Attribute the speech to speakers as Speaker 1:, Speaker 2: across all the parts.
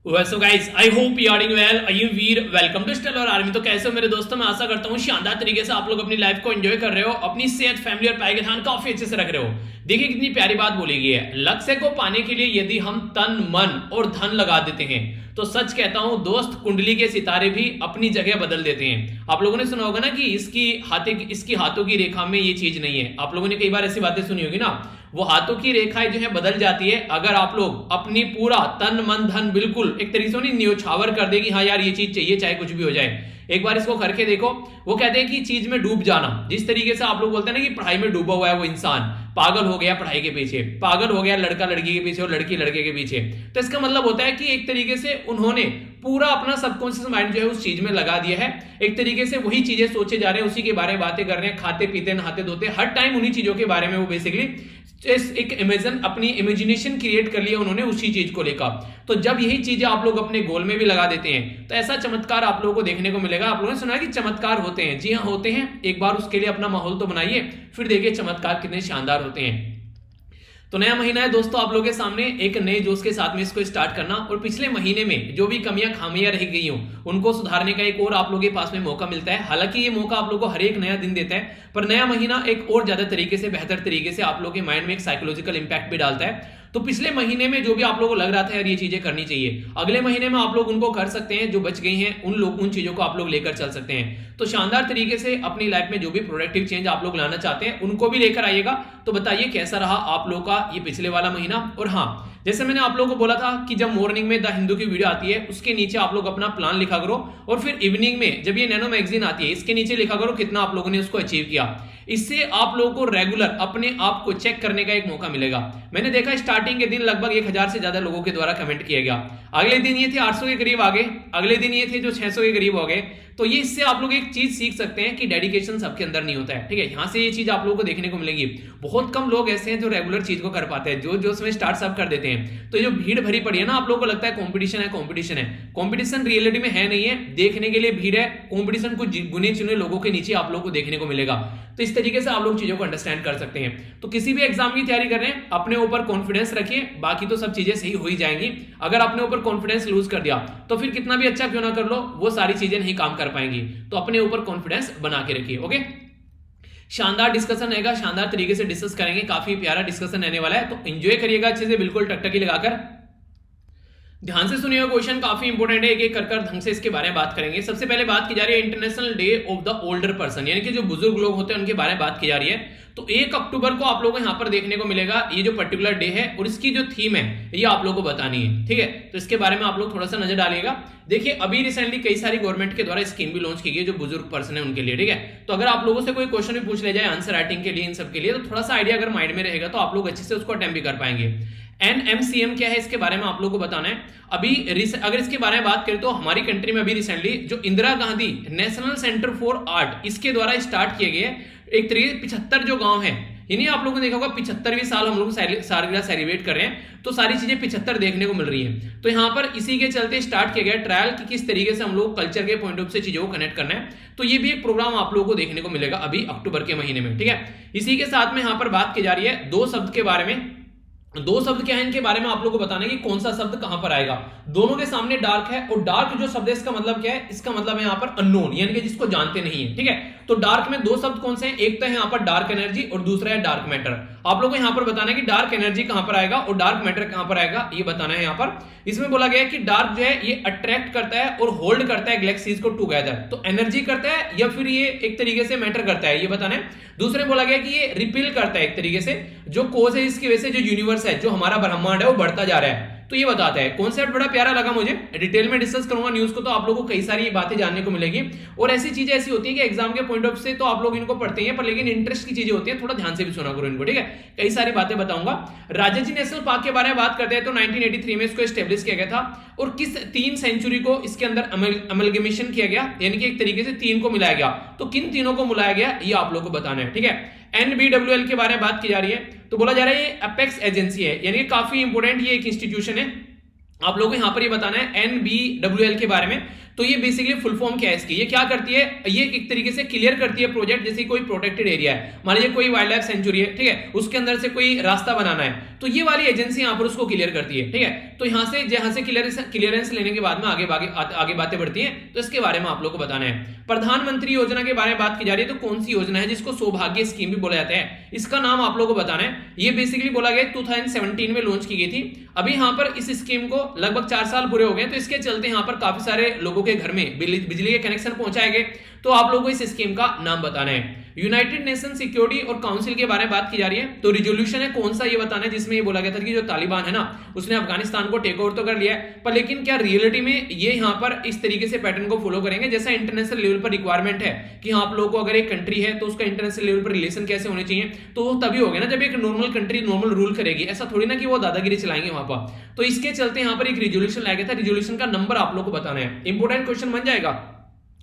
Speaker 1: So guys I hope you are doing well. I we're welcome to Stellar Army. तो कैसे हो मेरे दोस्तों, मैं आशा करता हूँ शानदार तरीके से आप लोग अपनी लाइफ को एंजॉय कर रहे हो, अपनी सेहत, फैमिली और पाए के ध्यान काफी अच्छे से रख रहे हो। देखिए कितनी प्यारी बात बोली गई है, लक्ष्य को पाने के लिए यदि हम तन मन और धन लगा देते हैं तो सच कहता हूं दोस्त, कुंडली के सितारे भी अपनी जगह बदल देते हैं। आप लोगों ने सुना होगा ना कि इसकी हाथों की रेखा में ये चीज नहीं है। आप लोगों ने कई बार ऐसी बातें सुनी होगी ना, वो हाथों की रेखाएं जो है बदल जाती है अगर आप लोग अपनी पूरा तन मन धन बिल्कुल एक तरीके से न्योछावर कर दे कि हाँ यार ये चीज चाहिए चाहे कुछ भी हो जाए। एक बार इसको करके देखो। वो कहते हैं कि चीज में डूब जाना, जिस तरीके से आप लोग बोलते हैं ना कि पढ़ाई में डूबा हुआ है वो इंसान, पागल हो गया पढ़ाई के पीछे, पागल हो गया लड़का लड़की के पीछे और लड़की लड़के के पीछे। तो इसका मतलब होता है कि एक तरीके से उन्होंने पूरा अपना सबकॉन्शियस माइंड जो है उस चीज में लगा दिया है। एक तरीके से वही चीजें सोचे जा रहे हैं, उसी के बारे में बातें कर रहे हैं, खाते पीते नहाते धोते हर टाइम उन्हीं चीजों के बारे में वो बेसिकली एक अपनी इमेजिनेशन क्रिएट कर लिया उन्होंने उसी चीज को लेकर। तो जब यही चीजें आप लोग अपने गोल में भी लगा देते हैं तो ऐसा चमत्कार आप लोगों को देखने को मिलेगा। आप लोगों ने सुना है कि चमत्कार होते हैं, जी हाँ होते हैं। एक बार उसके लिए अपना माहौल तो बनाइए, फिर देखिए चमत्कार कितने शानदार होते हैं। तो नया महीना है दोस्तों, आप लोगों के सामने एक नए जोश के साथ में इसको स्टार्ट करना और पिछले महीने में जो भी कमियां खामियां रह गई हो उनको सुधारने का एक और आप लोगों के पास में मौका मिलता है। हालांकि ये मौका आप लोगों को हर एक नया दिन देता है, पर नया महीना एक और ज्यादा तरीके से, बेहतर तरीके से आप लोगों के माइंड में एक साइकोलॉजिकल इंपैक्ट भी डालता है। तो पिछले महीने में जो भी आप लोगों को लग रहा था यार ये चीजें करनी चाहिए, अगले महीने में आप लोग उनको कर सकते हैं। जो बच गई हैं उन चीजों को आप लोग लेकर चल सकते हैं। तो शानदार तरीके से अपनी लाइफ में जो भी प्रोडक्टिव चेंज आप लोग लाना चाहते हैं उनको भी लेकर आइएगा। तो बताइए कैसा रहा आप लोग का ये पिछले वाला महीना। और हाँ, जैसे मैंने आप लोगों को बोला था कि जब मॉर्निंग में द हिंदू की वीडियो आती है उसके नीचे आप लोग अपना प्लान लिखा करो, और फिर इवनिंग में जब ये नैनो मैगजीन आती है इसके नीचे लिखा करो कितना आप लोगों ने उसको अचीव किया। इससे आप लोगों को रेगुलर अपने आप को चेक करने का एक मौका मिलेगा। मैंने देखा स्टार्टिंग के दिन लगभग 1000 से ज्यादा लोगों के द्वारा कमेंट किया गया, अगले दिन ये थे 800 के करीब आ गए, अगले दिन ये थे जो 600 के करीब हो गए। तो ये इससे आप लोग एक चीज सीख सकते हैं कि डेडिकेशन सबके अंदर नहीं होता है, ठीक है। यहां से ये चीज आप लोगों को देखने को मिलेगी। बहुत कम लोग ऐसे हैं जो रेगुलर चीज को कर पाते हैं, जो उसमें स्टार्ट सब कर देते हैं। तो ये जो भीड़ भरी पड़ी है ना, आप लोगों को लगता है कंपटीशन है, कंपटीशन है। कंपटीशन रियलिटी में है नहीं है, देखने के लिए भीड़ है। कंपटीशन कुछ गुने चुने लोगों के नीचे आप लोगों को देखने को मिलेगा। तो इस तरीके से आप लोग चीजों को अंडरस्टैंड कर सकते हैं। तो किसी भी एग्जाम की तैयारी कर रहे हैं अपने ऊपर कॉन्फिडेंस रखिए, बाकी तो सब चीजें सही हो ही जाएंगी। अगर अपने ऊपर कॉन्फिडेंस लूज कर दिया तो फिर कितना भी अच्छा क्यों ना कर लो वो सारी चीजें नहीं काम कर पाएंगी। तो अपने ऊपर कॉन्फिडेंस बना के रखिए। ओके, शानदार डिस्कशन रहेगा, शानदार तरीके से डिस्कस करेंगे, काफी प्यारा डिस्कशन रहने वाला है। तो एंजॉय करिएगा अच्छे से, बिल्कुल टकटकी लगाकर ध्यान से सुनिएगा। क्वेश्चन काफी इंपोर्टेंट है, एक एक कर ढंग से इसके बारे में बात करेंगे। सबसे पहले बात की जा रही है international day of the older person, यानी कि जो बुजुर्ग लोग होते हैं उनके बारे में बात की जा रही है। तो 1 अक्टूबर को आप लोगों को यहां पर देखने को मिलेगा ये जो पर्टिकुलर डे है, और इसकी जो थीम है ये आप लोगों को बतानी है, ठीक है। तो इसके बारे में आप लोग थोड़ा सा नजर डालिएगा। देखिए अभी रिसेंटली कई सारी गवर्नमेंट के द्वारा स्कीम भी लॉन्च की गई जो बुजुर्ग पर्सन है उनके लिए, ठीक है। तो अगर आप लोगों से कोई क्वेश्चन भी पूछ ले जाए आंसर राइटिंग के लिए, इन सब के लिए, तो थोड़ा सा आइडिया अगर माइंड में रहेगा तो आप लोग अच्छे से उसको अटेम्प्ट भी कर पाएंगे। एनएमसीएम क्या है इसके बारे में आप लोगों को बताना है। अभी अगर इसके बारे में बात करें तो हमारी कंट्री में अभी रिसेंटली जो Indira Gandhi national centre for art इसके द्वारा स्टार्ट किए गए एक तरीके 75 जो गांव है, यानी आप लोगों ने देखा होगा 75वीं साल हम लोग सालगिरह सेलिब्रेट कर रहे हैं, तो सारी चीजें 75 देखने को मिल रही है। तो यहाँ पर इसी के चलते स्टार्ट किया गया ट्रायल कि किस तरीके से हम लोग कल्चर के पॉइंट ऑफ से चीजों को कनेक्ट करना है। तो ये भी एक प्रोग्राम आप लोगों को देखने को मिलेगा अभी अक्टूबर के महीने में, ठीक है। इसी के साथ में यहाँ पर बात की जा रही है 2 शब्द के बारे में। 2 शब्द क्या है इनके बारे में आप लोगों को बताना है कि कौन सा शब्द कहां पर आएगा। दोनों के सामने डार्क है, और डार्क जो शब्द है इसका मतलब क्या है, इसका मतलब है यहाँ पर अननोन, यानी कि जिसको जानते नहीं है, ठीक है। तो डार्क में 2 शब्द कौन से हैं, एक तो है यहाँ पर डार्क एनर्जी और दूसरा है डार्क मैटर। आप लोगों को यहाँ पर बताना है कि डार्क एनर्जी कहां पर आएगा और डार्क मैटर कहां पर आएगा, ये बताना है। यहाँ पर इसमें बोला गया है कि डार्क जो है ये अट्रैक्ट करता है और होल्ड करता है गैलेक्सीज को टुगेदर। तो एनर्जी करता है या फिर ये एक तरीके से मैटर करता है, ये बताना है। दूसरे बोला गया कि ये रिपील करता है एक तरीके से, जो कोज है इसकी वजह से जो यूनिवर्स है, जो हमारा ब्रह्मांड है वो बढ़ता जा रहा है। तो ये बताता है। कॉन्सेप्ट बड़ा प्यारा लगा मुझे, डिटेल में डिस्कस करूंगा न्यूज को, तो आप लोगों को कई सारी बातें जानने को मिलेगी। और ऐसी चीजें ऐसी होती है कि एग्जाम के पॉइंट ऑफ से तो आप लोग इनको पढ़ते हैं, पर लेकिन इंटरेस्ट की चीजें होती है, थोड़ा ध्यान से भी सुना करो इनको, ठीक है। कई सारी बातें बताऊंगा। राजाजी नेशनल पार्क के बारे में बात करते हैं तो 1983 में इसको एस्टेब्लिश किया गया था, और किस 3 सेंचुरी को इसके अंदर अमलगमेशन किया गया, यानी कि एक तरीके से 3 को मिलाया गया। तो किन तीनों को मिलाया गया ये आप लोगों को बताना है, ठीक है। NBWL के बारे में बात की जा रही है, तो बोला जा रहा है ये अपेक्स एजेंसी है, यानी काफी इंपोर्टेंट ये एक इंस्टीट्यूशन है। आप लोगों को यहां पर ये बताना है NBWL के बारे में। तो ये बेसिकली फुल फॉर्म क्या है इसकी, ये क्या करती है, ये एक तरीके से क्लियर करती है प्रोजेक्ट, जैसे कोई प्रोटेक्टेड एरिया है, मान लीजिए कोई वाइल्ड लाइफ सेंचुरी है, ठीक है, उसके अंदर से कोई रास्ता बनाना है, तो ये वाली एजेंसी यहां पर उसको क्लियर करती है, ठीक है। तो यहां से क्लियरेंस लेने के बाद में आगे बातें बढ़ती हैं, तो इसके बारे में आप लोग को बताना है। प्रधानमंत्री योजना के बारे में बात की जा रही है, तो कौन सी योजना है जिसको सौभाग्य स्कीम भी बोला जाता है, इसका नाम आप लोग को बताना है। ये बेसिकली बोला गया 2017 में लॉन्च की गई थी। अभी यहां पर इस स्कीम को लगभग 4 साल पूरे हो गए, तो इसके चलते यहां पर काफी सारे लोगों के घर में बिजली के कनेक्शन पहुंचाए गए। तो आप लोगों को इस स्कीम का नाम बताना है। यूनाइटेड नेशन सिक्योरिटी और काउंसिल के बारे में बात की जा रही है, तो रिजोल्यूशन है कौन सा ये बताना है, जिसमें ये बोला गया था कि जो तालिबान है ना, उसने अफगानिस्तान को टेक ओवर तो कर लिया है, पर लेकिन क्या रियलिटी में ये यहां पर इस तरीके से पैटर्न को फॉलो करेंगे जैसा इंटरनेशनल लेवल पर रिक्वायरमेंट है कि आप लोगों को अगर एक कंट्री है तो उसका इंटरनेशनल लेवल पर रिलेशन कैसे होने चाहिए, तो वो तभी होगा ना जब एक नॉर्मल कंट्री नॉर्मल रूल करेगी। ऐसा थोड़ी ना कि वो दादागिरी चलाएंगे वहां पर। तो इसके चलते यहां पर एक रिजोल्यूशन लाया गया था, रिजोल्यूशन का नंबर आप लोग को बताना है, इंपोर्टेंट क्वेश्चन बन जाएगा।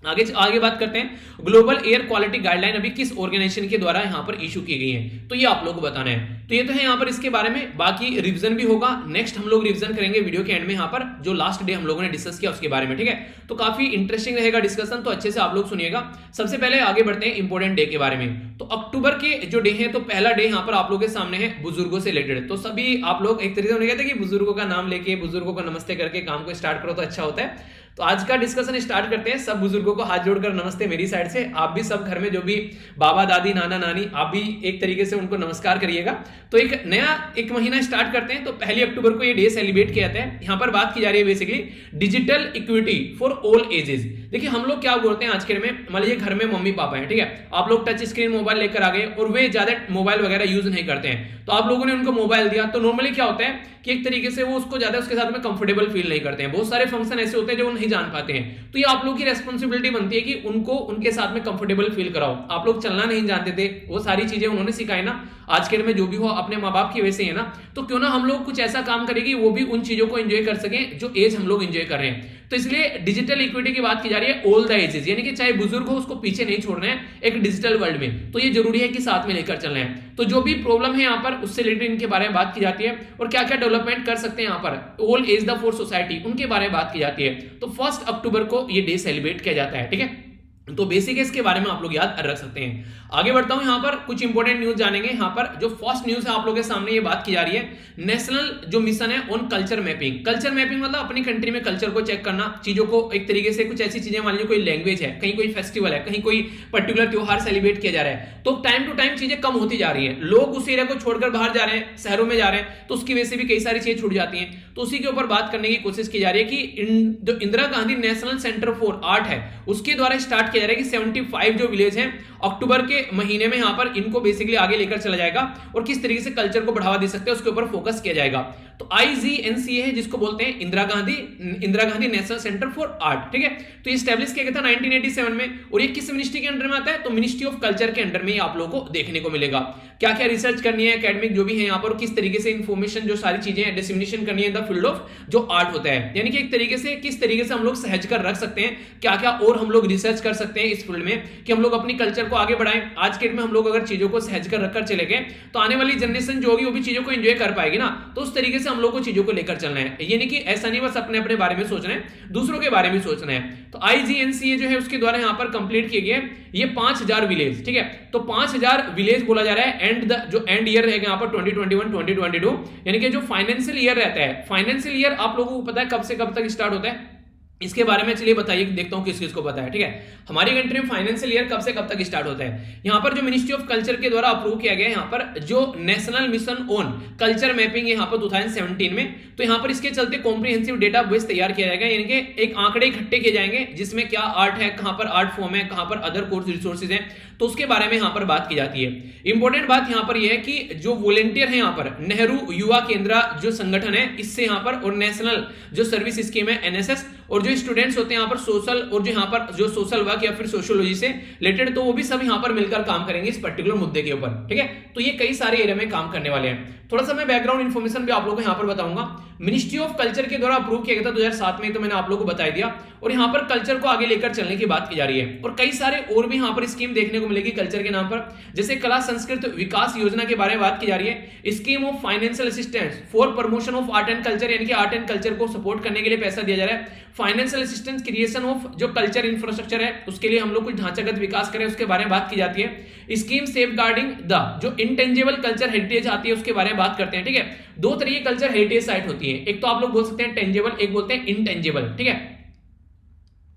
Speaker 1: आगे बात करते हैं। ग्लोबल एयर क्वालिटी गाइडलाइन अभी किस ऑर्गेनाइजेशन के द्वारा यहां पर इशू की गई है, तो ये आप लोगों को बताना है। तो ये तो है यहां पर इसके बारे में, बाकी रिवीजन भी होगा, नेक्स्ट हम लोग रिवीजन करेंगे वीडियो के एंड में, यहां पर जो लास्ट डे हम लोगों ने डिस्कस किया उसके बारे में, ठीक है। तो काफी इंटरेस्टिंग रहेगा डिस्कशन, तो अच्छे से आप लोग सुनिएगा। सबसे पहले आगे बढ़ते हैं इंपोर्टेंट डे के बारे में। तो अक्टूबर के जो डे है, तो पहला डे यहां पर आप लोगों के सामने है बुजुर्गों से रिलेटेड। तो सभी आप लोग एक तरीके से कहते हैं कि बुजुर्गों का नाम लेके बुजुर्गों को नमस्ते करके काम को स्टार्ट करो तो अच्छा होता है। तो आज का डिस्कशन स्टार्ट करते हैं। सब बुजुर्गों को हाथ जोड़कर नमस्ते मेरी साइड से। आप भी सब घर में जो भी बाबा दादी नाना नानी, आप भी एक तरीके से उनको नमस्कार करिएगा। तो एक नया एक महीना स्टार्ट करते हैं। तो 1 अक्टूबर को ये डे सेलिब्रेट किया जाता है। यहां पर बात की जा रही है basically digital equity for all ages. देखिए हम लोग क्या बोलते हैं आज के में, मान लीजिए घर में मम्मी पापा हैं, ठीक है, आप लोग टच स्क्रीन मोबाइल लेकर आ गए और वे ज्यादा मोबाइल वगैरह यूज नहीं करते हैं, तो आप लोगों ने उनको मोबाइल दिया, तो नॉर्मली क्या होता है कि एक तरीके से वो उसको ज्यादा उसके साथ में कंफर्टेबल फील नहीं करते हैं। बहुत सारे फंक्शन ऐसे होते हैं जो वो नहीं जान पाते हैं, तो ये आप लोग की रेस्पॉन्सिबिलिटी बनती है कि उनको उनके साथ में कंफर्टेबल फील कराओ। आप लोग चलना नहीं जानते थे, वो सारी चीजें उन्होंने सिखाई ना, आज के में जो भी हो अपने माँ बाप की वजह से है ना, तो क्यों ना हम लोग कुछ ऐसा काम करेंगे वो भी उन चीजों को एंजॉय कर सकें जो एज हम लोग एंजॉय कर रहे हैं। तो इसलिए डिजिटल इक्विटी की बात की जा रही है ऑल द एजेस, यानी कि चाहे बुजुर्ग हो उसको पीछे नहीं छोड़ना है एक डिजिटल वर्ल्ड में, तो ये जरूरी है कि साथ में लेकर चलना है। तो जो भी प्रॉब्लम है यहाँ पर उससे रिलेटेड इनके बारे में बात की जाती है और क्या क्या डेवलपमेंट कर सकते हैं यहाँ पर all age the for society, उनके बारे में बात की जाती है। तो 1 अक्टूबर को ये डे सेलिब्रेट किया जाता है, ठीक है। तो बेसिक इसके बारे में आप लोग याद रख सकते हैं। आगे बढ़ता हूं, यहां पर कुछ इंपॉर्टेंट न्यूज जानेंगे। यहां पर जो फर्स्ट न्यूज है आप लोगों के सामने ये बात की जा रही है, नेशनल जो मिशन है on culture mapping. Culture mapping मतलब अपनी कंट्री में कल्चर को चेक करना, चीजों को एक तरीके से कुछ ऐसी चीजें, मान लीजिए कोई लैंग्वेज है, कहीं कोई फेस्टिवल है, कहीं कोई पर्टिकुलर त्योहार सेलिब्रेट किया जा रहा है, तो टाइम टू टाइम चीजें कम होती जा रही है, लोग उस एरिया को छोड़कर बाहर जा रहे हैं, शहरों में जा रहे हैं, तो उसकी वजह से भी कई सारी चीजें छूट जाती हैं। तो उसी के ऊपर बात करने की कोशिश की जा रही है कि जो Indira Gandhi national centre for art है उसके द्वारा स्टार्ट किया जा रहा है कि 75 जो विलेज हैं अक्टूबर के महीने में यहां पर इनको बेसिकली आगे लेकर चला जाएगा और किस तरीके से कल्चर को बढ़ावा दे सकते हैं उसके ऊपर फोकस किया जाएगा। तो IGNCA है जिसको बोलते हैं Indira Gandhi national centre for art, ठीक है। तो ये स्टैब्लिश किया गया था 1987 में और ये किस मिनिस्ट्री के अंडर में आता है, तो मिनिस्ट्री ऑफ कल्चर के अंडर में आप लोगों को देखने को मिलेगा। क्या क्या रिसर्च करनी है एकेडमिक जो भी है यहाँ पर, किस तरीके से इंफॉर्मेशन जो सारी चीजें हैं डिसमिनेशन करनी है इन द फील्ड ऑफ जो आर्ट होता है, यानी कि एक तरीके से किस तरीके से हम लोग सहज कर रख सकते हैं, क्या क्या और हम लोग रिसर्च कर सकते हैं इस फील्ड में कि हम लोग अपनी कल्चर को आगे बढ़ाएं। आज के डेट में हम लोग अगर चीजों को सहज कर रखकर चले गए तो आने वाली जनरेशन जो होगी वो भी चीजों को एंजॉय कर पाएगी ना। तो उस तरीके से हम लोग को चीजों को लेकर चलना है, ये नहीं कि ऐसा नहीं बस अपने अपने बारे में सोचना है, दूसरों के बारे में सोचना है। तो IGNCA जो है उसके द्वारा यहाँ पर कंप्लीट किए गए ये 5000 विलेज, ठीक है। तो 5000 विलेज बोला जा रहा है एंड जो एंड ईयर रहेगा यहाँ पर 2021-2022, यानी कि जो फाइनेंशियल ईयर रहता है, फाइनेंशियल ईयर आप लोगों को पता है कब से कब तक स्टार्ट होता है, इसके बारे में चलिए बताइए, देखता हूं किस किस को पता है, ठीक है। हमारी कंट्री में फाइनेंशियल ईयर कब से कब तक स्टार्ट होता है, यहां पर जो मिनिस्ट्री ऑफ कल्चर के द्वारा अप्रूव किया गया है यहां पर जो national mission on culture mapping यहां पर 2017 में, तो यहां पर इसके चलते कॉम्प्रिहेंसिव डेटा बेस तैयार किया जाएगा, यानी कि एक आंकड़े इकट्ठे किए जाएंगे जिसमें क्या आर्ट है, कहां पर आर्ट फॉर्म है, कहां पर अदर कोर्स रिसोर्सेज हैं, तो उसके बारे में यहां पर बात की जाती है। इंपॉर्टेंट बात यहां पर यह है कि जो वॉलंटियर है यहां पर नेहरू युवा केंद्र जो संगठन है इससे यहां पर और नेशनल जो सर्विस स्कीम है NSS और जो जो स्टूडेंट्स होते हैं यहाँ पर सोशल और जो यहाँ पर जो सोशल वर्क या फिर सोशियोलॉजी से रिलेटेड, तो वो भी सब यहाँ पर मिलकर काम करेंगे इस पर्टिकुलर मुद्दे के ऊपर, ठीक है। तो ये कई सारे एरिया में काम करने वाले हैं। थोड़ा सा मैं बैकग्राउंड इन्फॉर्मेशन भी आप लोगों को यहाँ पर बताऊंगा। मिनिस्ट्री ऑफ कल्चर के द्वारा अप्रूव किया गया था 2007 में, तो मैंने आप लोगों को बता दिया। और यहाँ पर कल्चर को आगे लेकर चलने की बात की जा रही है, और कई सारे और भी यहाँ पर स्कीम देखने को मिलेगी कल्चर के नाम पर, जैसे कला संस्कृत विकास योजना के बारे में बात की जा रही है। Scheme of financial assistance for promotion of art and culture, यानी कि आर्ट एंड कल्चर को सपोर्ट करने के लिए पैसा दिया जा रहा है। फाइनेंशियल असिस्टेंस क्रिएशन ऑफ जो कल्चर इंफ्रास्ट्रक्चर है, उसके लिए हम लोग कुछ ढांचागत विकास करें, उसके बारे में बात की जाती है। स्कीम सेफ गार्डिंग द जो इंटेंजिबल कल्चर हेरिटेज आती है, उसके बारे में बात करते हैं, ठीक है। दो तरीके कल्चर हेरिटेज साइट होती है, एक तो आप लोग बोल सकते हैं टेंजेबल, एक बोलते हैं इनटेंजेबल, ठीक है।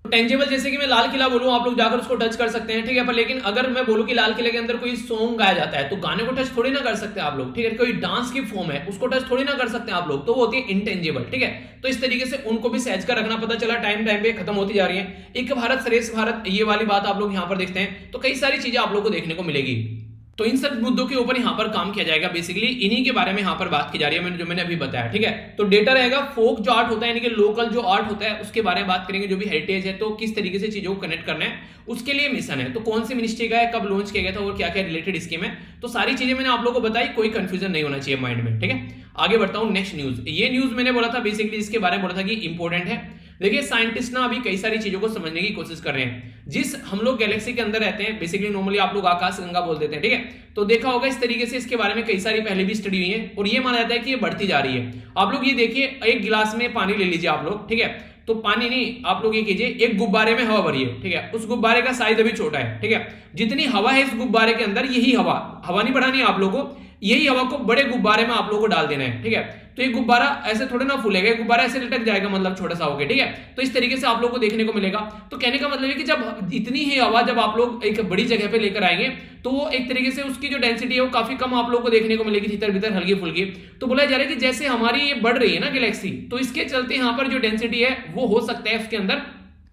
Speaker 1: टेंजेबल जैसे कि मैं लाल किला बोलूं, आप लोग जाकर उसको टच कर सकते हैं, ठीक है। पर लेकिन अगर मैं बोलूं कि लाल किले के अंदर कोई सॉन्ग गाया जाता है, तो गाने को टच थोड़ी ना कर सकते आप लोग, ठीक है। कोई डांस की फॉर्म है, उसको टच थोड़ी ना कर सकते आप लोग, तो वो होती है इंटेंजेबल, ठीक है। तो इस तरीके से उनको भी सहज कर रखना, पता चला टाइम पे खत्म होती जा रही है। एक भारत श्रेष्ठ भारत, ये वाली बात आप लोग यहाँ पर देखते हैं, तो कई सारी चीजें आप लोग को देखने को मिलेगी। तो इन सब मुद्दों के ऊपर यहाँ पर काम किया जाएगा, बेसिकली इन्हीं के बारे में यहाँ पर बात की जा रही है, जो मैंने अभी बताया, ठीक है। तो डेटा रहेगा फोक जो आर्ट होता है, यानी कि लोकल जो आर्ट होता है, उसके बारे में बात करेंगे। जो भी हेरिटेज है, तो किस तरीके से चीजों को कनेक्ट करना है, उसके लिए मिशन है। तो कौन सी मिनिस्ट्री का है, कब लॉन्च किया गया था और क्या क्या रिलेटेड स्कीम है, तो सारी चीजें मैंने आप लोगों को बताई, कोई कंफ्यूजन नहीं होना चाहिए माइंड में, ठीक है। आगे बढ़ता हूं, नेक्स्ट न्यूज। ये न्यूज मैंने बोला था बेसिकली इसके बारे में बोला था कि इंपॉर्टेंट है। देखिए साइंटिस्ट ना अभी कई सारी चीजों को समझने की कोशिश कर रहे हैं। जिस हम लोग गैलेक्सी के अंदर रहते हैं, बेसिकली नॉर्मली आप लोग आकाश गंगा बोल देते हैं, ठीक है। तो देखा होगा इस तरीके से, इसके बारे में कई सारी पहले भी स्टडी हुई है, और ये माना जाता है कि ये बढ़ती जा रही है। आप लोग ये देखिए, एक गिलास में पानी ले लीजिए आप लोग, ठीक है। तो पानी नहीं, आप लोग ये कीजिए, एक गुब्बारे में हवा भरिए, ठीक है। उस गुब्बारे का साइज अभी छोटा है, ठीक है। जितनी हवा है इस गुब्बारे के अंदर, यही हवा नहीं बढ़ानी है आप लोगों को, यही हवा को बड़े गुब्बारे में आप लोगों को डाल देना है, ठीक है। तो ये गुब्बारा ऐसे थोड़े ना फूलेगा, गुब्बारा ऐसे लटक जाएगा, मतलब छोटा सा होगा, ठीक है। तो इस तरीके से आप लोग को देखने को मिलेगा। तो कहने का मतलब है कि जब इतनी ही हवा जब आप लोग एक बड़ी जगह पे लेकर आएंगे, तो वो एक तरीके से उसकी जो डेंसिटी है वो काफी कम आप लोग को देखने को मिलेगी, भीतर भीतर हल्की फुल्की। तो बोला जा रहा है कि जैसे हमारी ये बढ़ रही है ना गैलेक्सी, तो इसके चलते यहाँ पर जो डेंसिटी है वो हो सकता है उसके अंदर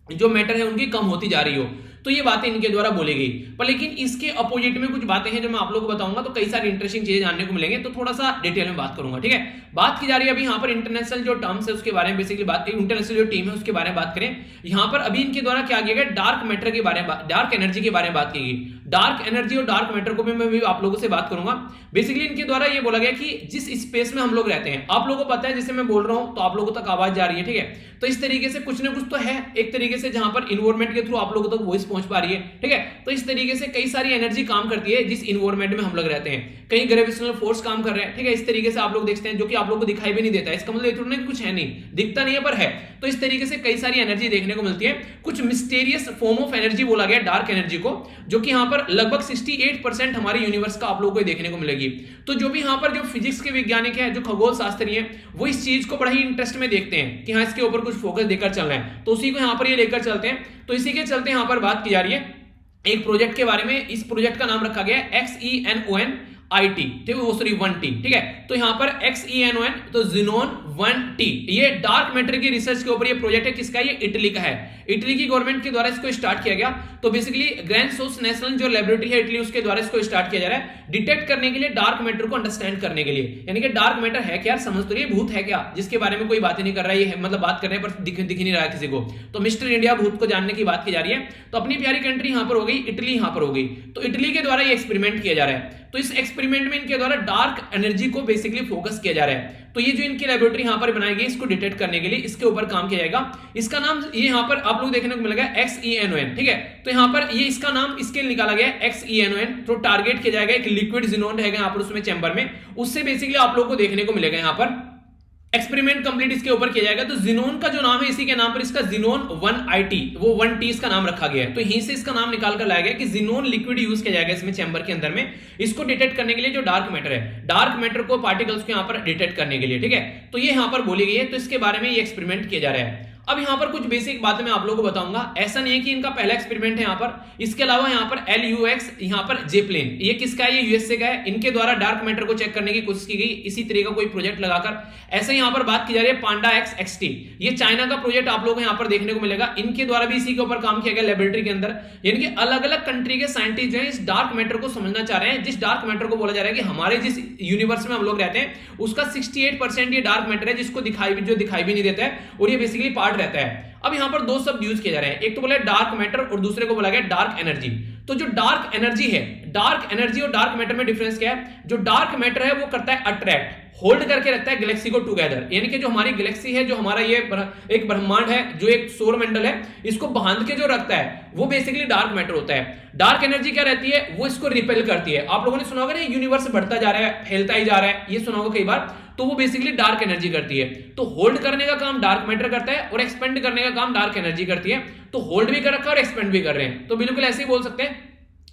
Speaker 1: जो मैटर है उनकी कम होती जा रही हो। तो ये बातें इनके द्वारा बोली गई, पर लेकिन इसके अपोजिट में कुछ बातें हैं जो मैं आप लोगों को बताऊंगा, तो कई सारी इंटरेस्टिंग चीजें जानने को मिलेंगे। तो थोड़ा सा डिटेल में बात करूंगा, ठीक है। बात की जा रही है अभी यहाँ पर इंटरनेशनल जो टर्म्स है उसके बारे में, बेसिकली बात करें इंटरनेशनल जो टीम है उसके बारे में बात करें। यहाँ पर अभी इनके द्वारा क्या किया गया, डार्क मैटर के बारे में, डार्क एनर्जी के बारे में बात की गई। डार्क एनर्जी और डार्क मैटर को भी मैं भी आप लोगों से बात करूंगा। बेसिकली इनके द्वारा ये बोला गया कि जिस स्पेस में हम लोग रहते हैं, आप लोगों को पता है जैसे मैं बोल रहा हूं तो आप लोगों तक आवाज जा रही है, ठीक है। तो इस तरीके से कुछ ना कुछ तो है एक तरीके से जहां पर इन्वायरमेंट के थ्रू आप लोगों तक वॉइस पहुंच पा रही है, ठीक है। तो इस तरीके से कई सारी एनर्जी काम करती है जिस इन्वायरमेंट में हम लोग रहते हैं। कहीं ग्रेविटेशनल फोर्स काम कर रहे हैं, ठीक है। इस तरीके से आप लोग देखते हैं, जो कि आप लोग को दिखाई भी नहीं देता है, इसका मतलब इतना कुछ है नहीं, दिखता नहीं है पर है। तो इस तरीके से कई सारी एनर्जी देखने को मिलती है। कुछ मिस्टीरियस फॉर्म ऑफ एनर्जी बोला गया डार्क एनर्जी को, जो कि यहाँ पर लगभग 68% हमारे यूनिवर्स का आप लोगों को देखने को मिलेगी। तो जो भी यहाँ पर जो फिजिक्स के वैज्ञानिक है, जो खगोल शास्त्री है, वो इस चीज को बड़ा ही इंटरेस्ट में देखते हैं कि हाँ इसके ऊपर कुछ फोकस देकर चलना है, तो उसी को यहाँ पर ये लेकर चलते हैं। तो इसी के चलते यहाँ पर बात की जा रही है एक प्रोजेक्ट के बारे में। इस प्रोजेक्ट का नाम रखा गया है XENON-IT, ठीक है, वो सॉरी 1T, ठीक है। तो यहाँ पर XENON तो ज़ीनोन 1T, ये डार्क मैटर की रिसर्च के ऊपर ये प्रोजेक्ट है। किसका? ये इटली का है। इटली की गवर्नमेंट के द्वारा इसको स्टार्ट किया गया। तो बेसिकली ग्रैंड सोर्स नेशनल जो लेबोरेटरी है इटली, उसके द्वारा इसको स्टार्ट किया जा रहा है डिटेक्ट करने के लिए, डार्क मैटर को अंडरस्टैंड करने के लिए। यानी कि डार्क मैटर है क्या, समझ तो रही भूत है क्या, जिसके बारे में कोई बात ही नहीं कर रहा है, मतलब बात कर रहे हैं पर दिख नहीं रहा है किसी को। तो मिस्टर इंडिया भूत को जानने की बात की जा रही है। तो अपनी प्यारी कंट्री यहाँ पर हो गई, इटली यहाँ पर हो गई। तो इटली के द्वारा ये एक्सपेरिमेंट किया जा रहा है। तो इस एक्सपेरिमेंट में इनके द्वारा डार्क एनर्जी को बेसिकली फोकस किया जा रहा है। तो ये जो इनकी लेबोरेटरी यहाँ पर बनाई गई, इसको डिटेक्ट करने के लिए इसके ऊपर काम किया जाएगा। इसका नाम ये यहाँ पर आप लोग देखने को मिलेगा XENON, ठीक है। तो यहाँ पर ये इसका नाम इसके निकाला गया XENON। तो टारगेट किया जाएगा एक लिक्विड ज़ीनोन रहेगा यहाँ पर उसमें चैम्बर में, उससे बेसिकली आप लोग को देखने को मिलेगा यहाँ पर एक्सपेरिमेंट कंप्लीट इसके ऊपर किया जाएगा। तो ज़ीनोन का जो नाम है इसी के नाम पर इसका ज़ीनोन 1IT, वो 1T इसका नाम रखा गया है। तो यहीं से इसका नाम निकाल कर लाया गया कि ज़ीनोन लिक्विड यूज किया जाएगा इसमें चैम्बर के अंदर में, इसको डिटेक्ट करने के लिए जो डार्क मैटर है, डार्क मैटर को पार्टिकल्स को यहाँ पर डिटेक्ट करने के लिए, ठीक है। तो ये यहाँ पर बोली गई है। तो इसके बारे में ये एक्सपेरिमेंट किया जा रहा है। अब यहाँ पर कुछ बेसिक बातें मैं आप लोगों को बताऊंगा। ऐसा नहीं है कि इनका पहला एक्सपेरिमेंट है यहाँ पर। इसके अलावा यहाँ पर LUX यहाँ पर जेप्लेन, ये किसका है? ये यूएसए का है। इनके द्वारा डार्क मैटर को चेक करने की कोशिश की गई इसी तरह का कोई प्रोजेक्ट लगाकर। ऐसे यहाँ पर बात की जा रही है पांडा XXT, ये चाइना का प्रोजेक्ट आप लोगों को यहाँ पर देखने को मिलेगा। इनके द्वारा भी इसी के ऊपर काम किया गया लेबोरेटरी के अंदर। यानी कि अलग अलग कंट्री के साइंटिस्ट जो है इस डार्क मैटर को समझना चाह रहे हैं, जिस डार्क मैटर को बोला जा रहा है कि हमारे जिस यूनिवर्स में हम लोग रहते हैं उसका 68% ये डार्क मैटर है, जिसको दिखाई भी नहीं देता है, और ये बेसिकली पार्ट रहता है। अब यहां पर दो शब्द यूज किए जा रहे हैं, एक तो बोला डार्क मैटर और दूसरे को बोला गया डार्क एनर्जी। तो जो डार्क एनर्जी है, डार्क एनर्जी और डार्क मैटर में डिफरेंस क्या है? जो डार्क मैटर है वो करता है अट्रैक्ट, होल्ड करके रखता है गैलेक्सी को टुगेदर, यानी कि जो हमारी गैलेक्सी है, जो हमारा ये एक ब्रह्मांड है, जो एक सौर मंडल है, इसको बांध के जो रखता है वो बेसिकली डार्क मैटर होता है। डार्क एनर्जी क्या रहती है? वो इसको रिपेल करती है। आप लोगों ने सुना होगा ना, यूनिवर्स बढ़ता जा रहा है, फैलता ही जा रहा है, ये सुना होगा कई बार। तो वो बेसिकली डार्क एनर्जी करती है। तो होल्ड करने का काम डार्क मैटर करता है और एक्सपेंड करने का काम डार्क एनर्जी करती है। तो होल्ड भी कर रखा है और एक्सपेंड भी कर रहे हैं। तो बिल्कुल ऐसे ही बोल सकते हैं,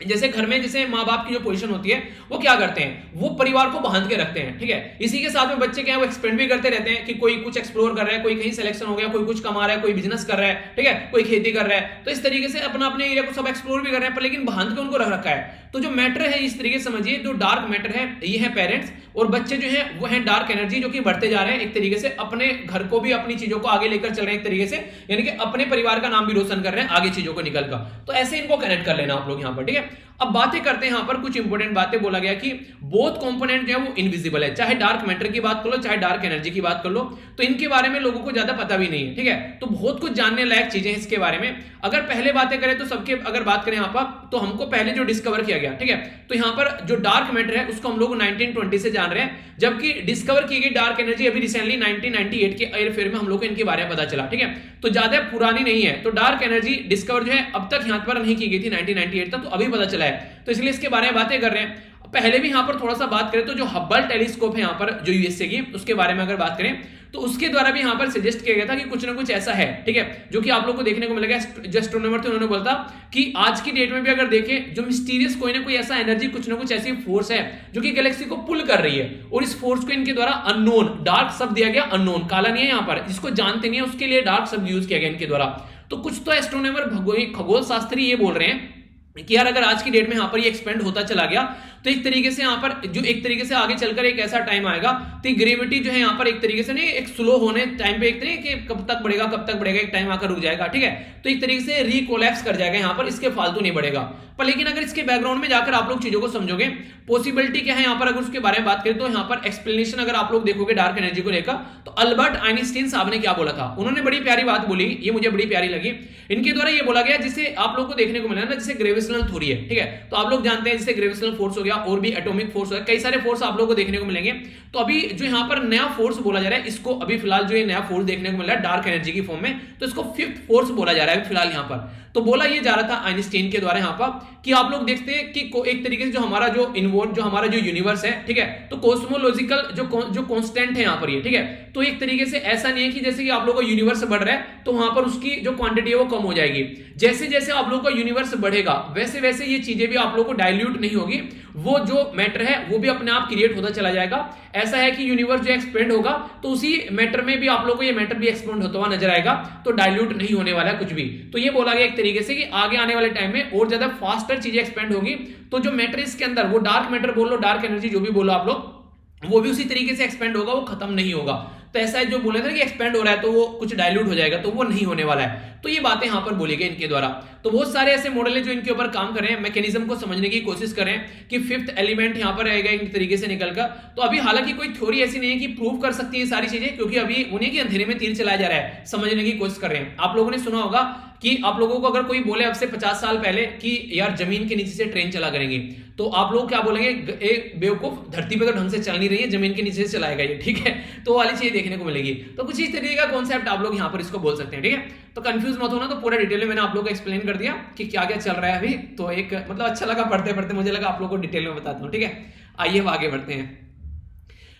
Speaker 1: जैसे घर में जैसे माँ बाप की जो पोजीशन होती है वो क्या करते हैं? वो परिवार को बांध के रखते हैं, ठीक है। इसी के साथ में बच्चे क्या है, वो एक्सपेंड भी करते रहते हैं कि कोई कुछ एक्सप्लोर कर रहा है, कोई कहीं सिलेक्शन हो गया, कोई कुछ कमा रहा है, कोई बिजनेस कर रहा है, ठीक है, कोई खेती कर रहा है। तो इस तरीके से अपना अपने एरिया को सब एक्सप्लोर भी कर रहे हैं, पर लेकिन बांध के उनको रख रखा है। तो जो मैटर है इस तरीके से समझिए, जो डार्क मैटर है ये है पेरेंट्स, और बच्चे जो है वो है डार्क एनर्जी, जो कि बढ़ते जा रहे हैं एक तरीके से, अपने घर को भी अपनी चीजों को आगे लेकर चल रहे हैं एक तरीके से, यानी कि अपने परिवार का नाम भी रोशन कर रहे हैं आगे चीजों को निकल कर। तो ऐसे इनको कनेक्ट कर लेना आप लोग यहाँ पर, ठीक है। अब बातें करते हैं, यहां पर कुछ इंपॉर्टेंट बातें बोला गया कि बोथ कंपोनेंट जो है वो इनविजिबल है, चाहे डार्क मैटर की बात कर लो, चाहे डार्क एनर्जी की बात कर लो। तो इनके बारे में लोगों को ज्यादा पता भी नहीं है, ठीक है। तो बहुत कुछ जानने लायक चीजें हैं इसके बारे में। अगर पहले बातें करें तो सबके, अगर बात करें यहां पर, तो हमको पहले जो डिस्कवर किया गया, ठीक है, तो यहां पर जो डार्क मैटर है उसको हम लोग 1920 से जान रहे हैं, जबकि डिस्कवर की गई डार्क एनर्जी अभी रिसेंटली 1998 के एयर फेयर में हम लोग को इनके बारे में पता चला, ठीक है। तो ज्यादा पुरानी नहीं है। तो डार्क एनर्जी डिस्कवर जो है अब तक यहां पर नहीं की गई थी 1998 तक, तो अभी पता चला है। तो इसलिए इसके बारे में बातें कर रहे हैं। पहले भी यहां पर थोड़ा सा बात करें तो जो हब्बल टेलीस्कोप है यहां पर, जो यूएसए की, उसके बारे में अगर बात करें तो उसके द्वारा भी यहां पर सजेस्ट किया गया था कि कुछ ना कुछ ऐसा है, ठीक है, जो कि आप लोग को देखने को मिलेगा। जो एस्ट्रोनॉमर थे उन्होंने बोला था कि आज की डेट में भी अगर देखें, जो मिस्टीरियस कोई ना कोई ऐसा एनर्जी, कुछ ना कुछ ऐसी फोर्स है जो कि गैलेक्सी को पुल कर रही है, और इस फोर्स को इनके द्वारा अननोन, डार्क शब्द दिया गया, अननोन, काला नहीं है यहां पर, जिसको जानते नहीं है उसके लिए डार्क शब्द यूज किया गया इनके द्वारा। तो कुछ तो एस्ट्रोनॉमर, खगोल शास्त्री ये बोल रहे हैं कि यार अगर आज की डेट में यहां पर ये एक्सपेंड होता चला गया तो एक तरीके से यहां पर जो एक तरीके से आगे चलकर एक ऐसा टाइम आएगा, तो ग्रेविटी जो है यहां पर एक तरीके से नहीं, एक स्लो होने टाइम पे एक तरीके कि कब तक बढ़ेगा, एक टाइम आकर रुक जाएगा, ठीक है। तो एक तरीके से रिकोलैप्स कर जाएगा यहां पर, इसके फालतू नहीं बढ़ेगा। पर लेकिन अगर इसके बैकग्राउंड में जाकर आप लोग चीजों को समझोगे, पॉसिबिलिटी क्या है यहां पर, अगर उसके बारे में बात करें तो यहां पर एक्सप्लेनेशन अगर आप लोग देखोगे डार्क एनर्जी को लेकर, तो अल्बर्ट आइंस्टीन साहब ने क्या बोला था, उन्होंने बड़ी प्यारी बात बोली, ये मुझे बड़ी प्यारी लगी। इनके द्वारा ये बोला गया, जिसे आप लोग को देखने को मिला ना, जैसे ग्रेविटेशनल थ्योरी है, ठीक है। तो आप लोग जानते हैं जैसे ग्रेविटेशनल फोर्स हो गया, और भी एटॉमिक फोर्स हो गया, कई सारे फोर्स आप लोगों को देखने को मिलेंगे। तो अभी जो यहाँ पर नया फोर्स बोला जा रहा है, इसको अभी फिलहाल जो ये नया फोर्स देखने को मिल रहा है डार्क एनर्जी की फॉर्म में, तो इसको फिफ्थ फोर्स बोला जा रहा है फिलहाल यहाँ पर। तो बोला ये जा रहा था आइंस्टीन के द्वारा यहाँ पर कि आप लोग देखते हैं कि एक तरीके से जो हमारा जो यूनिवर्स है, ठीक है, तो कॉस्मोलॉजिकल जो कांस्टेंट है यहाँ पर ये, ठीक है। तो एक तरीके से ऐसा नहीं है कि जैसे कि आप लोगों का यूनिवर्स बढ़ रहा है तो वहां पर उसकी जो क्वांटिटी है वो कम हो जाएगी। जैसे जैसे आप लोगों का यूनिवर्स बढ़ेगा वैसे वैसे ये चीजें भी आप लोगों को डाइल्यूट नहीं होगी, वो जो मैटर है वो भी अपने आप क्रिएट होता चला जाएगा। ऐसा है कि यूनिवर्स जो एक्सपेंड होगा तो उसी मैटर में भी आप लोगों को ये मैटर भी एक्सपेंड होता हुआ नजर आएगा, तो डाइल्यूट नहीं होने वाला कुछ भी। तो ये बोला गया एक तरीके से कि आगे आने वाले टाइम में और ज्यादा फास्टर चीजें एक्सपेंड होगी, तो जो मैटर इसके अंदर, वो डार्क मैटर बोल लो, डार्क एनर्जी जो भी बोलो आप लोग, वो भी उसी तरीके से एक्सपेंड होगा, वो खत्म नहीं होगा। तो ऐसा है जो बोले थे कि एक्सपेंड हो रहा है तो वो कुछ डाइल्यूट हो जाएगा, तो वो नहीं होने वाला है। तो ये बातें यहां पर बोली गई इनके द्वारा। तो बहुत सारे ऐसे मॉडल है जो इनके ऊपर काम कर रहे हैं, मैकेनिज्म को समझने की कोशिश कर रहे हैं कि फिफ्थ एलिमेंट यहां पर रहेगा एक तरीके से निकलकर। तो अभी हालांकि कोई थ्योरी ऐसी नहीं है कि प्रूव कर सकती है सारी चीजें, क्योंकि अभी उन्हीं के अंधेरे में तीर चलाया जा रहा है, समझने की कोशिश कर रहे हैं। आप लोगों ने सुना होगा कि आप लोगों को अगर कोई बोले अब से 50 साल पहले कि यार जमीन के नीचे से ट्रेन चला करेंगे, तो आप लोग क्या बोलेंगे, एक बेवकूफ, धरती पे तो ढंग से चल नहीं रही है, जमीन के नीचे से चलाएगा ये, ठीक है। तो वाली चीज देखने को मिलेगी। तो कुछ इस तरीके का कॉन्सेप्ट आप लोग यहाँ पर इसको बोल सकते हैं, ठीक है। तो कंफ्यूज मत होना, तो पूरा डिटेल में मैंने आप लोगों को एक्सप्लेन कर दिया कि क्या क्या चल रहा है अभी। तो एक मतलब अच्छा लगा पढ़ते पढ़ते, मुझे लगा आप लोगों को डिटेल में बताता हूँ, ठीक है। आइए आगे बढ़ते हैं।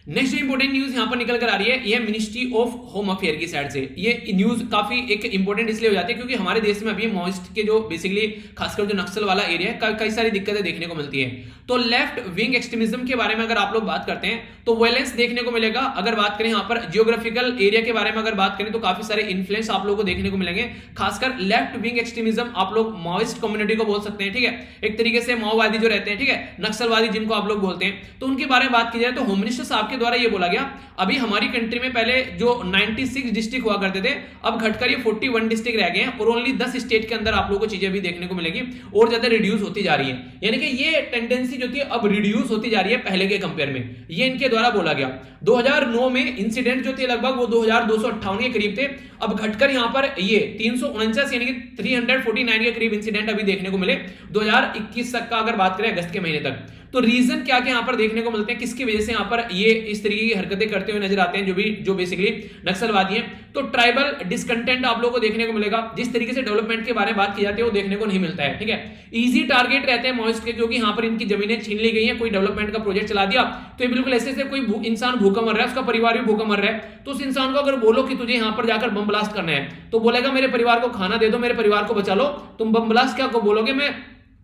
Speaker 1: नेक्स्ट इंपॉर्टेंट न्यूज यहां पर निकल कर आ रही है, ये मिनिस्ट्री ऑफ होम अफेयर की साइड से। ये न्यूज काफी एक इंपॉर्टेंट इसलिए हो जाती है क्योंकि हमारे देश में अभी माओइस्ट के जो बेसिकली खासकर जो नक्सल वाला एरिया है, कई सारी दिक्कतें देखने को मिलती है। तो लेफ्ट विंग एक्सट्रीमिज्म के बारे में अगर आप लोग बात करते हैं तो वायलेंस देखने को मिलेगा। अगर बात करें यहाँ पर जियोग्राफिकल एरिया के बारे में अगर बात करें तो काफी सारे इन्फ्लुएंस आप लोगों को देखने को मिलेंगे, खासकर लेफ्ट विंग एक्सट्रीमिज्म आप लोग माओइस्ट कम्युनिटी को बोल सकते हैं, ठीक है। एक तरीके से माओवादी जो रहते हैं, ठीक है, नक्सलवादी जिनको आप लोग बोलते हैं, तो उनके बारे में बात की जाए तो होम मिनिस्टर साहब के द्वारा ये बोला गया, अभी हमारी कंट्री में पहले जो 96 डिस्ट्रिक्ट हुआ करते थे, अब घटकर ये 41 डिस्ट्रिक्ट रह गए हैं, और ओनली 10 स्टेट के अंदर आप लोगों को चीजें भी देखने को मिलेगी और ज्यादा रिड्यूस होती जा रही है। यानी कि ये टेंडेंसी जो थी अब रिड्यूस होती जा रही है पहले के कंपेयर में, ये इनके द्वारा द्वारा बोला गया। 2009 में इंसिडेंट जो थे लगभग वो 2258 के करीब थे, अब घटकर यहां पर ये 349 यानी कि 349 के करीब इंसिडेंट अभी देखने को मिले 2021 तक का अगर बात करें अगस्त के महीने तक। तो रीजन क्या क्या यहां पर देखने को मिलते हैं, किसकी वजह से यहां पर ये इस तरीके की हरकतें करते हुए नजर आते हैं जो बेसिकली नक्सलवादी हैं। तो ट्राइबल डिसकंटेंट आप लोगों को देखने को मिलेगा, जिस तरीके से डेवलपमेंट के बारे में बात की जाती है वो देखने को नहीं मिलता है, ठीक है। इजी टारगेट रहते हैं माओइस्ट के, क्योंकि यहां पर इनकी जमीनें छीन ली गई हैं, कोई डेवलपमेंट का प्रोजेक्ट चला दिया तो ये बिल्कुल ऐसे कोई इंसान भूखा मर रहा है, उसका परिवार भी भूखा मर रहा है, तो उस इंसान को अगर बोलो कि तुझे यहां पर जाकर बम ब्लास्ट करना है तो बोलेगा मेरे परिवार को खाना दे दो, मेरे परिवार को बचा लो। तुम बम ब्लास्ट क्या को बोलोगे, मैं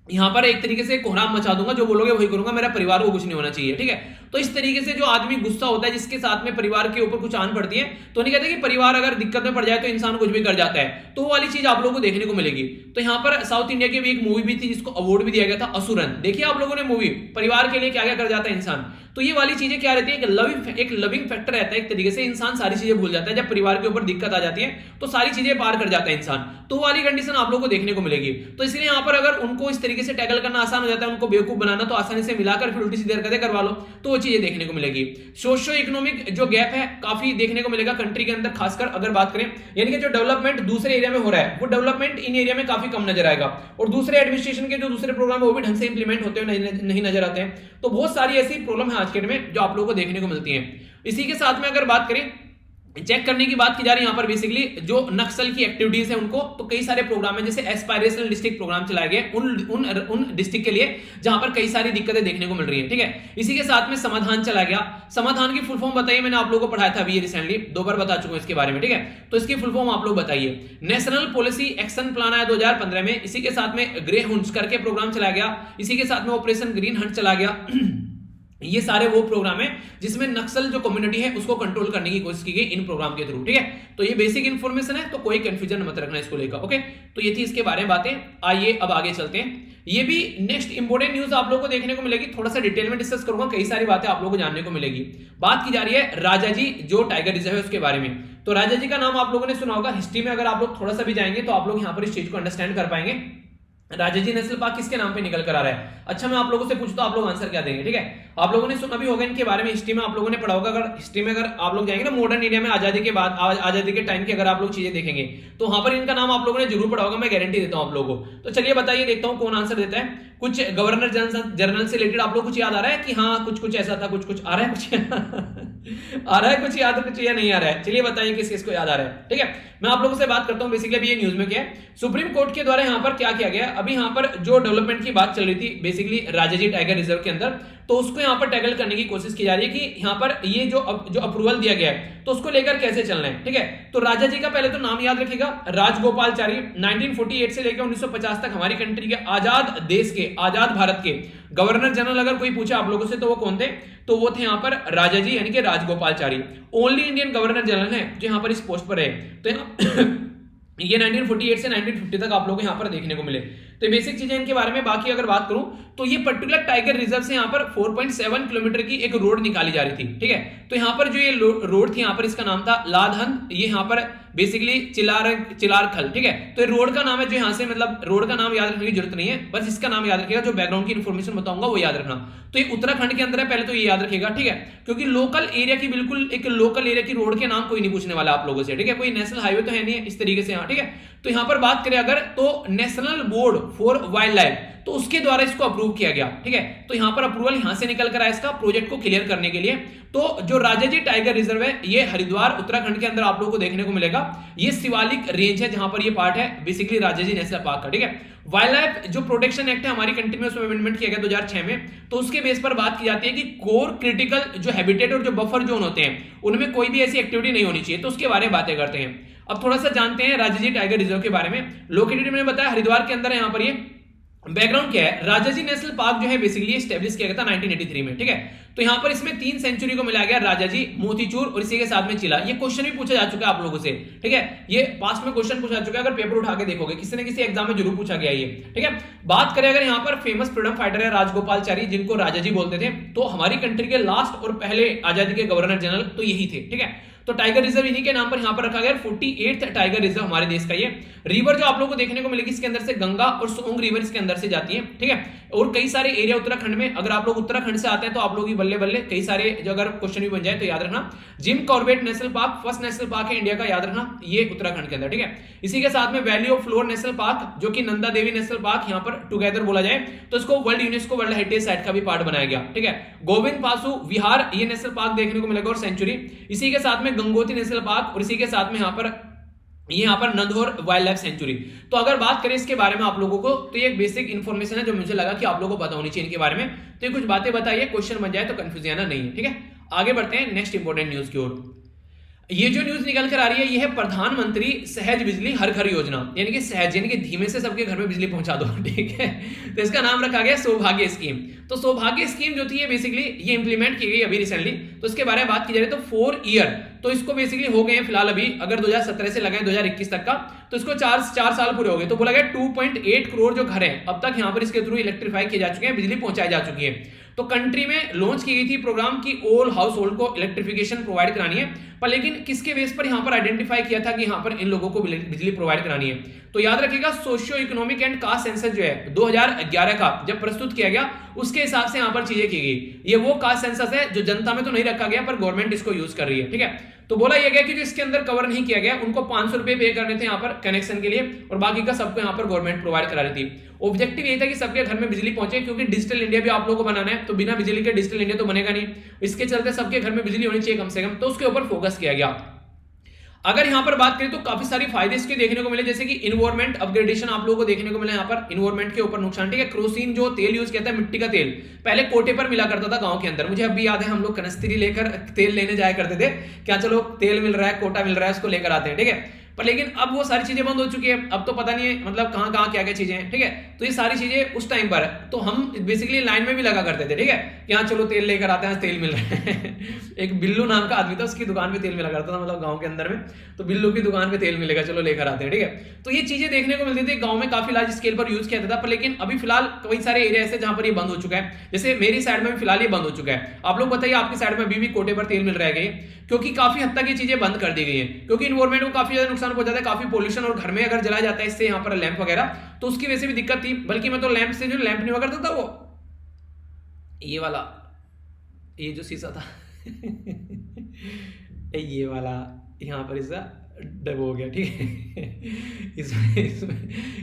Speaker 1: यहां पर एक तरीके से कोहराम मचा दूंगा, जो बोलोगे वही करूंगा, मेरा परिवार को कुछ नहीं होना चाहिए, ठीक है। तो इस तरीके से जो आदमी गुस्सा होता है, जिसके साथ में परिवार के ऊपर कुछ आन पड़ती है, तो नहीं कहते कि परिवार अगर दिक्कत में पड़ जाए तो इंसान कुछ भी कर जाता है, तो वो वाली चीज आप लोगों को देखने को मिलेगी। तो यहां पर साउथ इंडिया की भी एक मूवी भी थी जिसको अवार्ड भी दिया गया था, असुरन। देखिए आप लोगों ने मूवी, परिवार के लिए क्या क्या कर जाता है इंसान। तो ये वाली चीजें क्या रहती है, एक लविंग फैक्टर रहता है, एक तरीके से इंसान सारी चीजें भूल जाता है, जब परिवार के ऊपर दिक्कत आ जाती है तो सारी चीजें पार कर जाता है इंसान, तो वाली कंडीशन आप लोगों को देखने को मिलेगी। तो इसलिए यहां पर अगर उनको इस तरीके से टैकल करना आसान हो जाता है, उनको बेवकूफ बनाना तो आसानी से मिलाकर फिर उल्टी सीधी हरकतें करवा लो, तो वो चीजें देखने को मिलेगी। सोशो इकोनॉमिक जो गैप है काफी देखने को मिलेगा कंट्री के अंदर, खासकर अगर बात करें, यानी कि जो डेवलपमेंट दूसरे एरिया में हो रहा है वो डेवलपमेंट इन एरिया में काफी कम नजर आएगा, और दूसरे एडमिनिस्ट्रेशन के जो दूसरे प्रोग्राम है वो भी ढंग से इंप्लीमेंट होते हुए नहीं नजर आते हैं। तो बहुत सारी ऐसी प्रॉब्लम है आज के डेट में जो आप लोगों को देखने को मिलती है। इसी के साथ में अगर बात करें, चेक करने की बात की जा रही है यहां पर बेसिकली जो नक्सल की एक्टिविटीज है उनको, तो कई सारे प्रोग्राम है, जैसे एस्पायरेशनल डिस्ट्रिक्ट प्रोग्राम चलाए गए उन डिस्ट्रिक्ट के लिए जहां पर कई सारी दिक्कतें देखने को मिल रही है, ठीक है। इसी के साथ में समाधान चलाया गया। समाधान की फुल फॉर्म बताइए, मैंने आप लोगों को पढ़ाया था अभी रिसेंटली, 2 बार बता चुका हूं इसके बारे में, ठीक है। तो इसकी फुल फॉर्म आप लोग बताइए। नेशनल पॉलिसी एक्शन प्लान आया 2015 में, इसी के साथ में ग्रे हंट्स करके प्रोग्राम चलाया गया, इसी के साथ में ऑपरेशन ग्रीन हंट चला गया। ये सारे वो प्रोग्राम है जिसमें नक्सल जो कम्युनिटी है उसको कंट्रोल करने की कोशिश की गई इन प्रोग्राम के थ्रू, ठीक है। तो ये बेसिक इंफॉर्मेशन है, तो कोई कंफ्यूजन मत रखना इसको लेकर, ओके। तो ये थी इसके बारे में बातें। आइए अब आगे चलते हैं। ये भी नेक्स्ट इंपोर्टेंट न्यूज आप लोगों को देखने को मिलेगी, थोड़ा सा डिटेल में डिस्कस करूंगा, कई सारी बातें आप लोगों को जानने को मिलेगी। बात की जा रही है राजाजी जो टाइगर रिजर्व है उसके बारे में। तो राजाजी का नाम आप लोगों ने सुना होगा, हिस्ट्री में अगर आप लोग थोड़ा सा भी जाएंगे तो आप लोग यहाँ पर इस चीज को अंडरस्टैंड कर पाएंगे। राजाजी नेशनल पार्क किसके नाम पे निकल कर आ रहा है? अच्छा मैं आप लोगों से पूछता हूं, आप लोग आंसर क्या देंगे, ठीक है। आप लोगों ने सुना भी होगा इनके बारे में, हिस्ट्री में आप लोगों ने पढ़ा होगा। अगर हिस्ट्री में अगर आप लोग जाएंगे ना मॉडर्न इंडिया में आजादी के बाद, आजादी के टाइम की अगर आप लोग चीजें देखेंगे तो वहां पर इनका नाम आप लोगों ने जरूर पढ़ा होगा, मैं गारंटी देता हूं आप लोगों को। तो चलिए बताइए, देखता हूं कौन आंसर देता है। कुछ गवर्नर जनरल से रिलेटेड आप लोग कुछ याद आ रहा है कि हाँ कुछ ऐसा था, कुछ आ रहा है, कुछ आ रहा है, कुछ याद कुछ या नहीं आ रहा है? चलिए बताइए किस किस को याद आ रहा है, ठीक है। मैं आप लोगों से बात करता हूं बेसिकली अभी ये न्यूज में क्या है। सुप्रीम कोर्ट के द्वारा यहाँ पर क्या किया गया, अभी यहाँ पर जो डेवलपमेंट की बात चल रही थी बेसिकली राजाजी टाइगर रिजर्व के अंदर, तो उसको यहाँ पर टैकल करने की कोशिश की जा रही है कि यहाँ पर ये जो अप्रूवल दिया गया है तो उसको लेकर कैसे चलना है, ठीक है। तो राजाजी का पहले तो नाम याद रखिएगा, राजगोपालचारी। 1948 से लेकर 1950 तक हमारी कंट्री के आजाद देश के, आजाद भारत के गवर्नर जनरल अगर कोई पूछे आप लोगों से तो वो कौन थे, तो वो थे यहाँ पर राजाजी यानी कि Rajagopalachari. Only Indian governor general है जो यहाँ पर इस पोस्ट पर है। तो ये 1948 से 1950 तक आप लोगों को यहाँ पर देखने को मिले। तो बेसिक चीजें इनके बारे में। बाकी अगर बात करूं तो ये पर्टिकुलर टाइगर रिजर्व से यहाँ पर 4.7 किलोमीटर की एक रोड निकाली जा रही थी, ठीक है। तो यहाँ पर जो ये रोड थी यहाँ पर इसका नाम था लाधन, ये यहाँ पर बेसिकली चिलारखल, ठीक है। तो ये रोड का नाम है जो यहाँ से, मतलब रोड का नाम याद रखने की जरूरत नहीं है, बस इसका नाम याद रखिएगा, जो बैकग्राउंड की इन्फॉर्मेशन बताऊंगा वो याद रखना। तो ये उत्तराखंड के अंदर है, पहले तो ये याद रखिएगा, ठीक है। क्योंकि लोकल एरिया की, बिल्कुल एक लोकल एरिया की रोड के नाम कोई नहीं पूछने वाला आप लोगों से, ठीक है। कोई नेशनल हाईवे तो है नहीं इस तरीके से यहाँ, ठीक है। तो यहाँ पर बात करें अगर, तो national board for wild life, तो उसके द्वारा इसको अप्रूव किया गया, ठीक है। तो यहाँ पर अप्रूवल यहाँ से निकल कर आया इसका प्रोजेक्ट को क्लियर करने के लिए। तो जो राजाजी टाइगर रिजर्व है ये हरिद्वार उत्तराखंड के अंदर आप लोगों को देखने को मिलेगा। ये शिवालिक रेंज है जहां पर ये पार्ट है बेसिकली राजाजी नेशनल पार्क का, ठीक है। वाइल्ड लाइफ जो प्रोटेक्शन एक्ट है हमारी कंट्री में, उसमें अमेंडमेंट किया गया 2006 में। तो उसके बेस पर बात की जाती है कि कोर क्रिटिकल जो हैबिटेट और जो बफर जोन होते हैं उनमें कोई भी ऐसी एक्टिविटी नहीं होनी चाहिए, तो उसके बारे में बातें करते हैं। अब थोड़ा सा जानते हैं राजाजी टाइगर रिजर्व के बारे में। लोकेटेड मैंने बताया हरिद्वार के अंदर है। यहाँ पर ये बैकग्राउंड क्या है, राजाजी नेशनल पार्क जो है बेसिकली एस्टेब्लिश किया गया था 1983 में, ठीक है। तो यहां पर इसमें 3 सेंचुरी को मिलाया गया, राजाजी, मोतीचूर और इसी के साथ में चिला। ये क्वेश्चन भी पूछा जा चुका है आप लोगों से, ठीक है। ये पास्ट में क्वेश्चन पूछा जा चुका है, अगर पेपर उठा के देखोगे किसी न किसी एग्जाम में जरूर पूछा गया ये, ठीक है। बात करें अगर यहाँ पर फेमस फ्रीडम फाइटर है राजगोपालचारी, जिनको राजाजी बोलते थे, तो हमारी कंट्री के लास्ट और पहले आजादी के गवर्नर जनरल तो यही थे, ठीक है। तो टाइगर रिजर्व इन्हीं के नाम पर यहाँ पर रखा गया, 48th टाइगर रिजर्व हमारे देश का ये। रिवर जो आप लोगों को देखने को मिलेगी इसके अंदर से गंगा और सोंग रिवर इसके अंदर से जाती है, ठीक है। और कई सारे एरिया उत्तराखंड में, अगर आप लोग उत्तराखंड से आते हैं तो आप लोग बल्ले बल्ले कई सारे जो अगर क्वेश्चन भी बन जाए तो याद रखना। Jim Corbett national park first national park है इंडिया का, याद रखना, ये उत्तराखंड के अंदर, ठीक है। इसी के साथ में valley of floor national park जो कि नंदा देवी नेशनल पार्क यहाँ पर टुगेदर बोला जाए तो इसको world UNESCO world heritage site का भी पार्ट बनाया गया, ठीक है। गोविंद पासु विहार ये नेशनल पार्क देखने को मिलेगा और सेंचुरी। इसी के साथ में गंगोत्री नेशनल पार्क और इसी के साथ में यहाँ पर नंदौर वाइल्ड लाइफ सेंचुरी। तो अगर बात करें इसके बारे में आप लोगों को, तो ये एक बेसिक इंफॉर्मेशन है जो मुझे लगा कि आप लोगों को पता होनी चाहिए इनके बारे में। तो ये कुछ बातें बताइए, क्वेश्चन बन जाए तो कंफ्यूज आना नहीं है, ठीक है। आगे बढ़ते हैं नेक्स्ट इंपॉर्टेंट न्यूज की ओर। ये जो न्यूज निकल कर आ रही है ये है प्रधानमंत्री सहज बिजली हर घर योजना, यानी कि सहज यानी कि धीमे से सबके घर में बिजली पहुंचा दो, ठीक है। तो इसका नाम रखा गया सौभाग्य स्कीम। तो सौभाग्य स्कीम जो थी ये बेसिकली ये इंप्लीमेंट की गई अभी रिसेंटली। तो इसके बारे में बात की जा रही है तो 4 ईयर, तो इसको बेसिकली हो गए फिलहाल अभी, अगर 2017 से लगाए 2021 तक का, तो इसको 4 साल पूरे हो गए। तो बोला गया 2.8 करोड़ जो घर हैं अब तक यहाँ पर इसके थ्रू इलेक्ट्रीफाई किए जा चुके हैं, बिजली पहुंचाई जा चुकी है। तो कंट्री में लॉन्च की गई थी प्रोग्राम की ऑल हाउस होल्ड को इलेक्ट्रिफिकेशन प्रोवाइड करानी है, पर लेकिन किसके बेस पर यहाँ पर आइडेंटिफाई किया था कि यहाँ पर इन लोगों को बिजली प्रोवाइड करानी है। तो याद रखिएगा socio economic and caste census जो है 2011 का जब प्रस्तुत किया गया उसके हिसाब से यहाँ पर चीजें की गई। ये वो कास्ट सेंसस है जो जनता में तो नहीं रखा गया पर गवर्नमेंट इसको यूज कर रही है, ठीक है। तो बोला यह गया कि जो इसके अंदर कवर नहीं किया गया उनको 500 रुपए पे करने थे यहाँ पर कनेक्शन के लिए, और बाकी का सबको यहाँ पर गवर्नमेंट प्रोवाइड करा रही थी। ऑब्जेक्टिव ये था कि सबके घर में बिजली पहुंचे, क्योंकि डिजिटल इंडिया भी आप लोगों को बनाना है, तो बिना बिजली के डिजिटल इंडिया तो बनेगा नहीं। इसके चलते सबके घर में बिजली होनी चाहिए कम से कम, तो उसके ऊपर फोकस किया गया। अगर यहां पर बात करें तो काफी सारी फायदे इसके देखने को मिले, जैसे कि इन्वायरमेंट अपग्रेडेशन आप लोगों को देखने को मिला यहाँ पर, इन्वायरमेंट के ऊपर नुकसान, ठीक है। क्रोसिन जो तेल यूज किया था मिट्टी का तेल, पहले कोटे पर मिला करता था गांव के अंदर, मुझे अभी याद है हम लोग कनस्त्री लेकर तेल लेने जाया करते थे, क्या चलो तेल मिल रहा है कोटा मिल रहा है उसको लेकर आते हैं, ठीक है। पर लेकिन अब वो सारी चीजें बंद हो चुकी है, अब तो पता नहीं है मतलब कहां कहां क्या क्या चीजें हैं, ठीक है। तो ये सारी चीजें उस टाइम पर तो हम बेसिकली लाइन में भी लगा करते थे, ठीक है, कि हाँ चलो तेल लेकर आते हैं, तेल मिल रहा है। एक बिल्लू नाम का आदमी था, उसकी दुकान पे तेल मिला करता था, मतलब गांव के अंदर में, तो बिल्लू की दुकान पे तेल मिलेगा चलो लेकर आते हैं, ठीक है। तो ये चीजें देखने को मिलती थी गांव में, काफी लार्ज स्केल पर यूज किया जाता था। पर लेकिन अभी फिलहाल कई सारे एरिया ऐसे जहां पर ये बंद हो चुका है, जैसे मेरी साइड में फिलहाल ये बंद हो चुका है। आप लोग बताइए आपकी साइड में अभी भी कोटे पर तेल मिल रहा है, क्योंकि काफी हद तक ये चीजें बंद कर दी गई है, क्योंकि इन्वायरमेंट को काफी ज्यादा नुकसान पहुंचाता है, काफी पोल्यूशन, और घर में अगर जलाया जाता है इससे यहाँ पर लैंप वगैरह, तो उसकी वजह से भी दिक्कत थी। बल्कि मैं तो लैंप से जो लैंप नहीं हुआ करता था वो ये वाला, ये जो शीशा था ये वाला यहाँ पर इसका डब हो गया, ठीक है।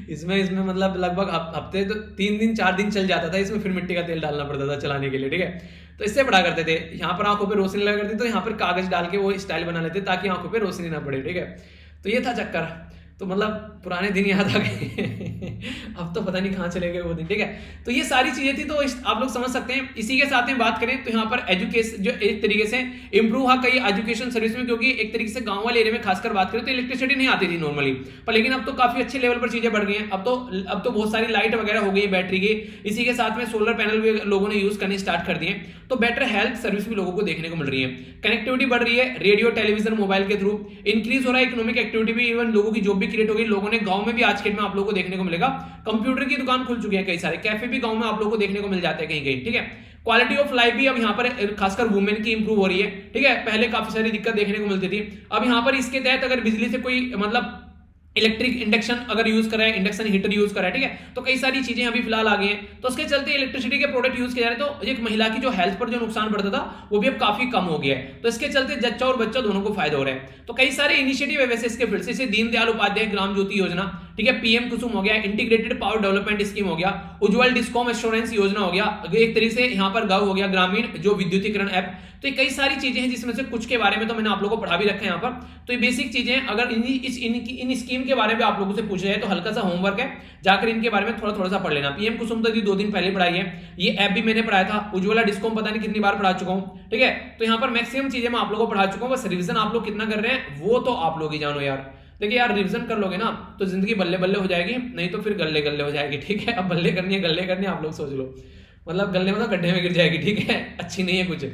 Speaker 1: इसमें मतलब लगभग हफ्ते तो 3 दिन 4 दिन चल जाता था, इसमें फिर मिट्टी का तेल डालना पड़ता था चलाने के लिए, ठीक है। तो इससे पढ़ा करते थे, यहाँ पर आंखों पे रोशनी लगा करती तो यहाँ पर कागज डाल के वो स्टाइल बना लेते ताकि आंखों पे रोशनी ना पड़े, ठीक है। तो ये था चक्कर, तो मतलब पुराने दिन याद आ गए। अब तो पता नहीं कहाँ चले गए वो दिन, ठीक है। तो ये सारी चीजें थी, तो आप लोग समझ सकते हैं। इसी के साथ में बात करें तो यहाँ पर एजुकेशन जो एक तरीके से इंप्रूव हुआ कई एजुकेशन सर्विस में, क्योंकि एक तरीके से गांव वाले एरिया में खासकर बात करें तो इलेक्ट्रिसिटी नहीं आती थी नॉर्मली, पर लेकिन अब तो काफी अच्छे लेवल पर चीजें बढ़ गई हैं। अब तो बहुत सारी लाइट वगैरह हो गई बैटरी की, इसी के साथ में सोलर पैनल भी लोगों ने यूज करने स्टार्ट कर दिए, तो बेटर हेल्थ सर्विस भी लोगों को देखने को मिल रही है। कनेक्टिविटी बढ़ रही है, रेडियो टेलीविजन मोबाइल के थ्रू इंक्रीज हो रहा है, इकोनॉमिक एक्टिविटी भी, इवन लोगों की जॉब भी क्रिएट हो गई। लोगों ने गांव में भी आज के डेट में आप लोगों को देखने को मिलेगा कंप्यूटर की दुकान खुल चुकी है, कई सारे कैफे भी गांव में आप लोगों को देखने को मिल जाते हैं कहीं कहीं, ठीक है। क्वालिटी ऑफ लाइफ भी अब यहाँ पर खासकर वुमेन की इंप्रूव हो रही है, ठीक है। पहले काफी सारी दिक्कत देखने को मिलती थी, अब यहाँ पर इसके तहत अगर बिजली से कोई मतलब इलेक्ट्रिक इंडक्शन अगर यूज करा है, इंडक्शन हीटर यूज करा है, ठीक है, तो कई सारी चीजें अभी फिलहाल आ गई हैं। तो उसके चलते इलेक्ट्रिसिटी के प्रोडक्ट यूज किए जा रहे हैं, तो एक महिला की जो हेल्थ पर जो नुकसान बढ़ता था वो भी अब काफी कम हो गया है। तो इसके चलते जच्चा और बच्चा दोनों को फायदा हो रहा है। तो कई सारे इनिशिएटिव है वैसे इसके फिर से दीनदयाल उपाध्याय ग्राम ज्योति योजना, ठीक है, पीएम कुसुम हो गया, इंटीग्रेटेड पावर डेवलपमेंट स्कीम हो गया, उज्जवल डिस्कॉम एश्योरेंस योजना हो गया, एक तरीके से यहाँ पर गाँव हो गया ग्रामीण जो विद्युतीकरण ऐप। तो ये कई सारी चीजें हैं जिसमें से कुछ के बारे में तो मैंने आप लोगों को पढ़ा भी रखा है यहाँ पर। तो ये बेसिक चीजें हैं, अगर इन स्कीम के बारे में आप लोगों से पूछा जाए तो हल्का सा होमवर्क है, जाकर इनके बारे में थोड़ा सा पढ़ लेना। पीएम कुसुम तो 2 दिन पहले पढ़ाई है, ये ऐप भी मैंने पढ़ाया था, उज्ज्वला डिस्कॉम पता नहीं कितनी बार पढ़ा चुका हूँ, ठीक है। तो यहाँ पर मैक्सिमम चीजें मैं आप लोगों को पढ़ा चुका हूँ, बस रिविजन आप लोग कितना कर रहे हैं वो तो आप लोग ही जानो यार। देखिए यार रिवीजन कर लोगे ना तो जिंदगी बल्ले बल्ले हो जाएगी, नहीं तो फिर गल्ले गल्ले हो जाएगी, ठीक है। अब बल्ले करनी है गल्ले करनी है, आप लोग सोच लो, मतलब गल्ले में तो गड्ढे में गिर जाएगी, ठीक है, अच्छी नहीं है कुछ।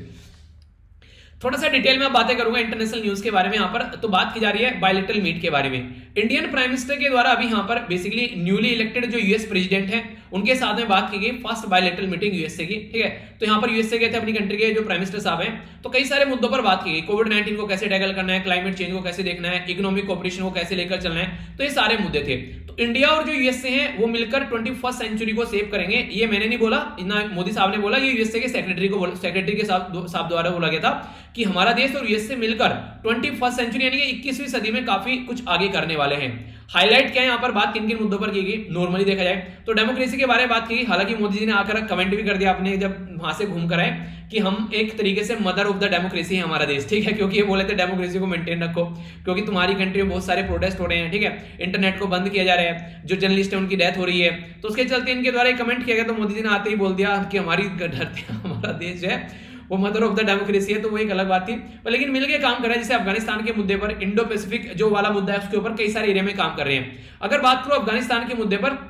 Speaker 1: थोड़ा सा डिटेल में बातें करूंगा इंटरनेशनल न्यूज के बारे में यहाँ पर। तो बात की जा रही है बायलैटरल मीट के बारे में। इंडियन प्राइम मिनिस्टर के द्वारा अभी यहाँ पर बेसिकली न्यूली इलेक्टेड जो यूएस प्रेसिडेंट है उनके साथ में बात की गई, फर्स्ट बायलैटरल मीटिंग यूएसए की, ठीक है। तो यहाँ पर यूएसए गए थे अपनी कंट्री के जो प्राइम मिनिस्टर साहब हैं, तो कई सारे मुद्दों पर बात की गई। कोविड-19 को कैसे टैकल करना है, क्लाइमेट चेंज को कैसे देखना है, इकोनॉमिक कोऑपरेशन को कैसे लेकर चलना है, तो ये सारे मुद्दे थे। तो इंडिया और जो यूएसए हैं वो मिलकर 21st सेंचुरी को सेव करेंगे, ये मैंने नहीं बोला, ना मोदी साहब ने बोला, ये यूएसए के सेक्रेटरी के साहब द्वारा बोला गया था कि हमारा देश और यूएसए मिलकर 21st सेंचुरी यानी कि 21वीं सदी में काफी कुछ आगे करने वाले हैं। हाईलाइट क्या है यहाँ पर बात किन किन मुद्दों पर की गई, नॉर्मली देखा जाए तो डेमोक्रेसी के बारे में बात की। हालांकि मोदी जी ने आकर कमेंट भी कर दिया आपने जब वहां से घूम कर आए कि हम एक तरीके से मदर ऑफ द डेमोक्रेसी है हमारा देश, ठीक है, क्योंकि ये बोले थे डेमोक्रेसी को मेंटेन रखो, क्योंकि तुम्हारी कंट्री में बहुत सारे प्रोटेस्ट हो रहे हैं, ठीक है, इंटरनेट को बंद किया जा रहा है, जो जर्नलिस्ट है उनकी डेथ हो रही है, तो उसके चलते इनके द्वारा कमेंट किया गया। तो मोदी जी ने आते ही बोल दिया कि हमारी धरती हमारा देश जो है वो मदर ऑफ द डेमोक्रेसी है, तो वो एक अलग बात थी। पर लेकिन मिलके काम कर रहे हैं, जैसे अफगानिस्तान के मुद्दे पर, इंडो पैसिफिक जो वाला मुद्दा है उसके ऊपर कई सारे एरिया में काम कर रहे हैं। अगर बात करो अफगानिस्तान के मुद्दे पर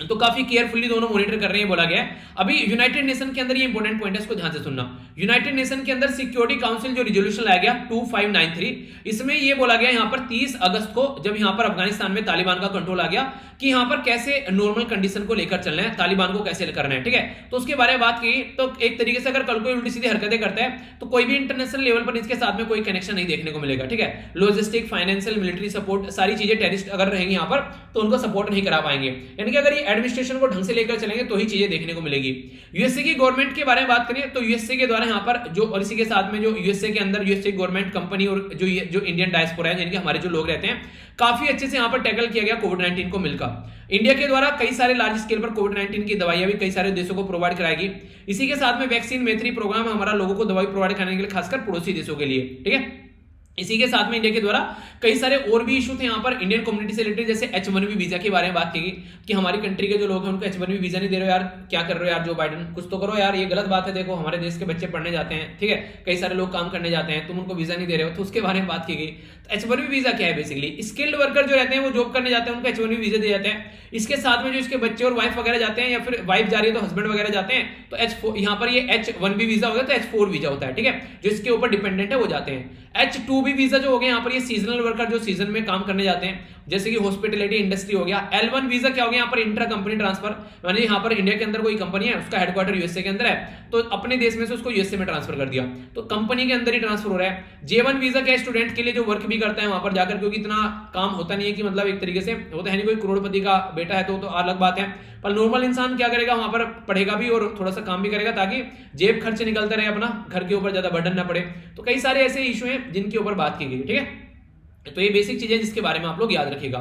Speaker 1: तो काफी केयरफुली दोनों मॉनिटर कर रहे हैं बोला गया है। अभी यूनाइटेड नेशन के अंदर ये इंपॉर्टेंट पॉइंट है, इसको ध्यान से सुनना। यूनाइटेड नेशन के अंदर सिक्योरिटी काउंसिल जो रिजोल्यूशन लाया गया 2593, इसमें ये बोला गया यहाँ पर 30 अगस्त को जब यहाँ पर अफगानिस्तान में तालिबान का कंट्रोल आ गया कि यहाँ पर कैसे नॉर्मल कंडीशन को लेकर चलना है, तालिबान को कैसे करना है, ठीक है। तो उसके बारे में बात की। तो एक तरीके से अगर कल कोई उल्टी सीधी हरकतें करता है तो कोई भी इंटरनेशनल लेवल पर इसके साथ में कोई कनेक्शन नहीं देखने को मिलेगा, ठीक है। लॉजिस्टिक, फाइनेंशियल, मिलिट्री सपोर्ट, सारी चीजें टेररिस्ट अगर रहेंगी यहाँ पर तो उनको सपोर्ट नहीं करा पाएंगे। यानी कि अगर ये एडमिनिस्ट्रेशन को ढंग से लेकर चलेंगे तो ही चीजें देखने को मिलेगी। यूएसए की गवर्नमेंट के बारे में बात करें तो यूएसए के द्वारा यहाँ पर जो, और इसी के साथ में जो यूएसए के अंदर यूएसए गवर्नमेंट कंपनी और जो इंडियन डायस्पोरा है, यानी कि हमारे जो लोग रहते हैं, काफी अच्छे से यहाँ पर टैकल किया गया कोविड-19 को मिलकर। इंडिया के द्वारा कई सारे लार्ज स्केल पर कोविड-19 की दवाइयां भी कई सारे देशों को प्रोवाइड कराएगी। इसी के साथ में वैक्सीन मैत्री प्रोग्राम हमारा लोगों को दवाई प्रोवाइड कराने के लिए, खासकर पड़ोसी देशों के लिए, ठीक है। इसी के साथ में इंडिया के द्वारा कई सारे और भी इशू थे यहाँ पर इंडियन कम्युनिटी से रिलेटेड, जैसे H1B वीजा के बारे में बात की गई कि हमारी कंट्री के जो लोग हैं उनको H1B वीजा नहीं दे रहे हो यार, क्या कर रहे हो यार जो बाइडेन, कुछ तो करो यार, ये गलत बात है। देखो हमारे देश के बच्चे पढ़ने जाते हैं, ठीक है, कई सारे लोग काम करने जाते हैं, तुम उनको वीजा नहीं दे रहे हो, तो उसके बारे में बात की गई। तो H1B वीजा क्या है, बेसिकली स्किल्ड वर्कर जो रहते हैं वो जॉब करने जाते हैं, उनको H1B वीजा दिए जाते हैं। इसके साथ में जो इसके बच्चे और वाइफ वगैरह जाते हैं, या फिर वाइफ जा रही है तो हस्बैंड वगैरह जाते हैं, तो H4 यहाँ पर ये H1B वीजा होगा तो H4 वीजा होता है, ठीक है, जो इसके ऊपर डिपेंडेंट है वो जाते हैं। H2B वीजा जो हो गया यहाँ पर ये सीजनल वर्कर जो सीजन में काम करने जाते हैं, जैसे कि हॉस्पिटलिटी इंडस्ट्री हो गया। L1 वीजा क्या हो गया यहाँ पर, इंट्रा कंपनी ट्रांसफर, यानी यहाँ पर इंडिया के अंदर कोई कंपनी है, उसका हेडक्वार्टर यूएसए के अंदर है, तो अपने देश में से उसको यूएसए में ट्रांसफर कर दिया, तो कंपनी के अंदर ही ट्रांसफर हो रहा है। J1 वीजा क्या है, स्टूडेंट के लिए जो वर्क भी करता है वहां पर जाकर, क्योंकि इतना काम होता नहीं है कि मतलब एक तरीके से होता है नहीं, कोई करोड़पति का बेटा है तो अलग बात है, पर नॉर्मल इंसान क्या करेगा, वहां पर पढ़ेगा भी और थोड़ा सा काम भी करेगा ताकि जेब खर्च निकलता रहे, अपना घर के ऊपर ज्यादा बर्डन ना पड़े। तो कई सारे ऐसे इशू हैं जिनके ऊपर बात की गई, ठीक है। तो ये बेसिक चीजें जिसके बारे में आप लोग याद रखिएगा।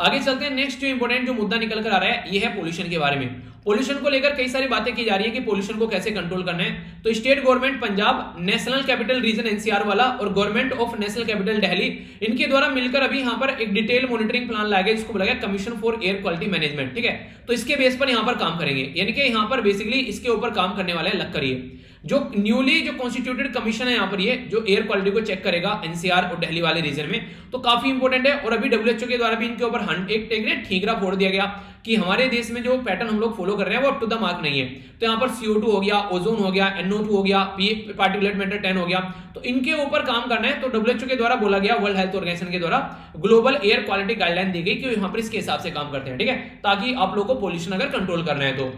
Speaker 1: आगे चलते हैं, नेक्स्ट जो इंपॉर्टेंट जो मुद्दा निकल कर आ रहा है ये है पोल्यूशन के बारे में। पोल्यूशन को लेकर कई सारी बातें की जा रही है कि पोल्यूशन को कैसे कंट्रोल करना है। तो state government Punjab, national capital region NCR वाला और government of national capital Delhi, इनके द्वारा मिलकर अभी यहाँ पर एक डिटेल मॉनिटरिंग प्लान लाया गया जिसको बोला गया commission for air quality management, ठीक है। तो इसके बेस पर यहाँ पर काम करेंगे, यानी कि यहाँ पर बेसिकली इसके ऊपर काम करने वाले लग करिए। जो न्यूली जो कॉन्स्टिट्यूटेड कमीशन है यहाँ पर ये जो एयर क्वालिटी को चेक करेगा एनसीआर और दिल्ली वाले रीजन में, तो काफी इंपॉर्टेंट है। और अभी डब्ल्यूएचओ के द्वारा भी इनके ऊपर एक ठीकरा फोड़ दिया गया कि हमारे देश में जो पैटर्न हम लोग फॉलो कर रहे हैं वो अप टू द मार्क नहीं है। तो यहाँ पर CO2 हो गया, ओजोन हो गया, NO2 हो गया, पार्टिकुलेट मैटर 10 हो गया, तो इनके ऊपर काम करना है। तो डब्ल्यूएचओ के द्वारा बोला गया, वर्ल्ड हेल्थ ऑर्गेनाइजेशन के द्वारा ग्लोबल एयर क्वालिटी गाइडलाइन दी गई कि यहाँ पर इसके हिसाब से काम करते हैं, ठीक है, ताकि आप लोग को पोल्यूशन अगर कंट्रोल करना है तो।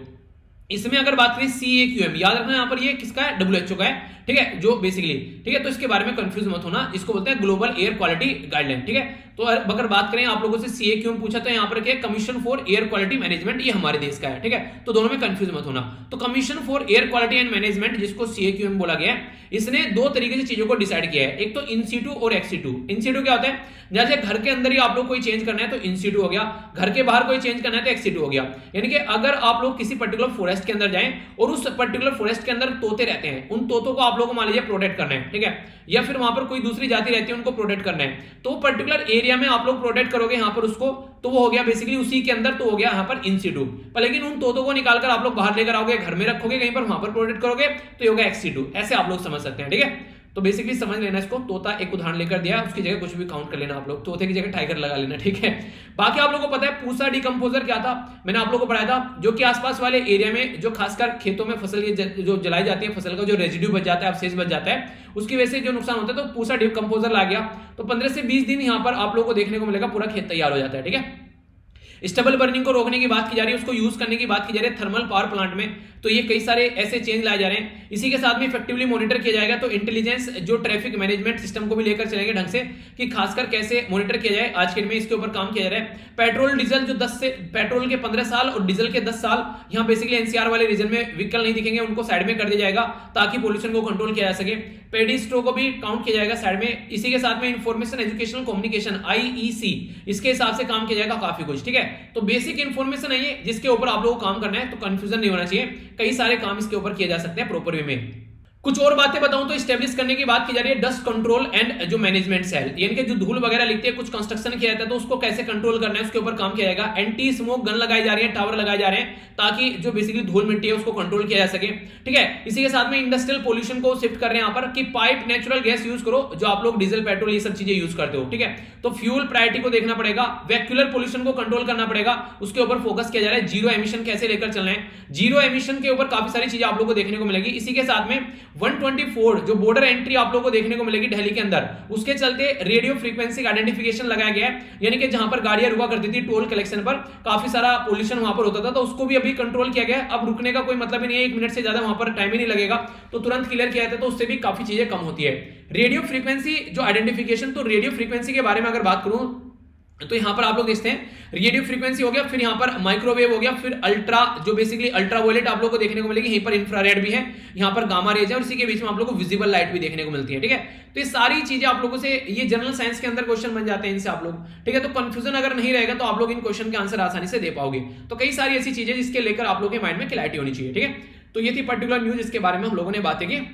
Speaker 1: इसमें अगर बात करें CAQM, याद रखना यहाँ पर ये किसका है, डब्ल्यूएचओ का है, ठीक है, जो बेसिकली, ठीक है, तो इसके बारे में कंफ्यूज मत होना, इसको बोलते हैं ग्लोबल एयर क्वालिटी गाइडलाइन, ठीक है। तो अगर बात करें आप लोगों से CAQM पूछा तो यहाँ पर क्या है, commission for air quality management, ये हमारे देश का है, ठीक है, तो दोनों में कंफ्यूज मत होना। तो commission for air quality and management जिसको CAQM बोला गया है, इसने दो तरीके से चीजों को डिसाइड किया है, एक तो इन सीटू और एक्सीटू। इन सीटू क्या होता है, जैसे घर के अंदर ही आप लोग कोई चेंज करना है तो इन सीटू हो गया, घर के बाहर कोई चेंज करना है तो एक्सीटू हो गया। यानी कि अगर आप लोग किसी पर्टिकुलर फॉरेस्ट के अंदर जाएं और उस पर्टिकुलर फॉरेस्ट के अंदर तोते रहते हैं, उन तोतों को आप लोगों को मान लीजिए प्रोटेक्ट करना है, ठीक है, या फिर वहां पर कोई दूसरी जाति रहती है उनको प्रोटेक्ट करना है, तो पर्टिकुलर एरिया में आप लोग प्रोटेक्ट करोगे यहाँ पर उसको, तो वो हो गया बेसिकली उसी के अंदर, तो हो गया यहाँ पर इन सीटू। पर लेकिन उन तोतों को निकालकर आप लोग बाहर लेकर आओगे, घर में रखोगे, कहीं पर वहां पर प्रोटेक्ट करोगे, तो ये होगा एक्सीटू। ऐसे आप लोग समझ सकते हैं, ठीक है। तो बेसिकली समझ लेना इसको, तोता एक उदाहरण लेकर दिया, उसकी जगह कुछ भी काउंट कर लेना आप लोग, तोते की जगह टाइगर लगा लेना, ठीक है। बाकी आप लोगों को पता है पूसा डिकम्पोजर क्या था, मैंने आप लोगों को पढ़ाया था, जो कि आसपास वाले एरिया में जो खासकर खेतों में फसल जो जलाई जाती है, फसल का जो रेजिड्यू बच जाता है, अवशेष बच जाता है, उसकी वजह से जो नुकसान होता है, तो पूसा डिकम्पोजर ला गया, तो 15 से 20 दिन यहां पर आप लोगों को देखने को मिलेगा पूरा खेत तैयार हो जाता है, ठीक है। स्टबल बर्निंग को रोकने की बात की जा रही है, उसको यूज करने की बात की जा रही है थर्मल पावर प्लांट में, तो ये कई सारे ऐसे चेंज लाए जा रहे हैं। इसी के साथ में इफेक्टिवली मॉनिटर किया जाएगा, तो इंटेलिजेंस जो ट्रैफिक मैनेजमेंट सिस्टम को भी लेकर चलेंगे ढंग से, कि खासकर कैसे मॉनिटर किया जाए, आज के दिन में इसके ऊपर काम किया जा रहा है। पेट्रोल डीजल जो 10 से पेट्रोल के 15 साल और डीजल के 10 साल यहाँ बेसिकली एनसीआर वाले रीजन में व्हीकल नहीं दिखेंगे, उनको साइड में कर दिया जाएगा ताकि पोल्यूशन को कंट्रोल किया जा सके। पेडिस्ट्रो को भी काउंट किया जाएगा साइड में। इसी के साथ में इंफॉर्मेशन एजुकेशनल कम्युनिकेशन आईईसी, इसके हिसाब से काम किया जाएगा काफी कुछ, ठीक है। तो बेसिक इंफॉर्मेशन है ये, जिसके ऊपर आप लोगों को काम करना है, तो कंफ्यूजन नहीं होना चाहिए, कई सारे काम इसके ऊपर किए जा सकते हैं प्रॉपर वे में। कुछ और बातें बताऊं तो स्टैब्लिश करने की बात की जा रही है डस्ट कंट्रोल एंड जो मैनेजमेंट सेल, यानी कि जो धूल वगैरह लिखते हैं, कुछ कंस्ट्रक्शन किया जाता है तो उसको कैसे कंट्रोल करना है उसके ऊपर काम किया जाएगा। एंटी स्मोक गन लगाई जा रही है, टावर लगाए जा रहे हैं, ताकि जो बेसिकली धूल मिट्टी है उसको कंट्रोल किया जा सके, ठीक है। इसी के साथ में इंडस्ट्रियल पोल्यूशन को शिफ्ट कर रहे हैं यहाँ पर, कि पाइप नेचुरल गैस यूज करो, जो आप लोग डीजल पेट्रोल ये सब चीजें यूज करते हो, ठीक है। तो फ्यूल प्रायोरिटी को देखना पड़ेगा, वैक्यूलर पोल्यूशन को कंट्रोल करना पड़ेगा, उसके ऊपर फोकस किया जा रहा है। जीरो एमिशन कैसे लेकर चलना है, जीरो एमिशन के ऊपर काफी सारी चीजें आप लोगों को देखने को मिलेगी। इसी के साथ में 124 जो बॉर्डर एंट्री आप लोगों को देखने को मिलेगी दिल्ली के अंदर, उसके चलते रेडियो फ्रीक्वेंसी आइडेंटिफिकेशन लगाया गया है, यानी कि जहां पर गाड़ियां रुका करती थी टोल कलेक्शन पर, काफी सारा पोल्यूशन वहां पर होता था, तो उसको भी अभी कंट्रोल किया गया है। अब रुकने का कोई मतलब ही नहीं है, 1 मिनट से ज्यादा वहां पर टाइम ही नहीं लगेगा, तो तुरंत क्लियर किया जाता है, तो उससे भी काफी चीजें कम होती है। रेडियो फ्रीक्वेंसी जो आइडेंटिफिकेशन, तो रेडियो फ्रीक्वेंसी के बारे में अगर बात करूं तो यहां पर आप लोग देखते हैं रेडियो फ्रीक्वेंसी हो गया, फिर यहां पर माइक्रोवेव हो गया, फिर अल्ट्रा जो बेसिकली अल्ट्रावायलेट आप लोग को देखने को मिलेगी, यहीं पर इंफ्रारेड भी है, यहां पर गामा रेज है, और इसी के बीच में आप लोग को विजिबल लाइट भी देखने को मिलती है, ठीक है। तो ये सारी चीजें आप लोगों से, ये जनरल साइंस के अंदर क्वेश्चन बन जाते हैं इनसे आप लोग, ठीक है। तो कंफ्यूजन अगर नहीं रहेगा तो आप लोग इन क्वेश्चन के आंसर आसानी से दे पाओगे। तो कई सारी ऐसी चीजें जिसके लेकर आप लोग के माइंड में क्लैरिटी होनी चाहिए, ठीक है। तो ये थी पर्टिकुलर न्यूज, इसके बारे में हम लोगों ने बातें की,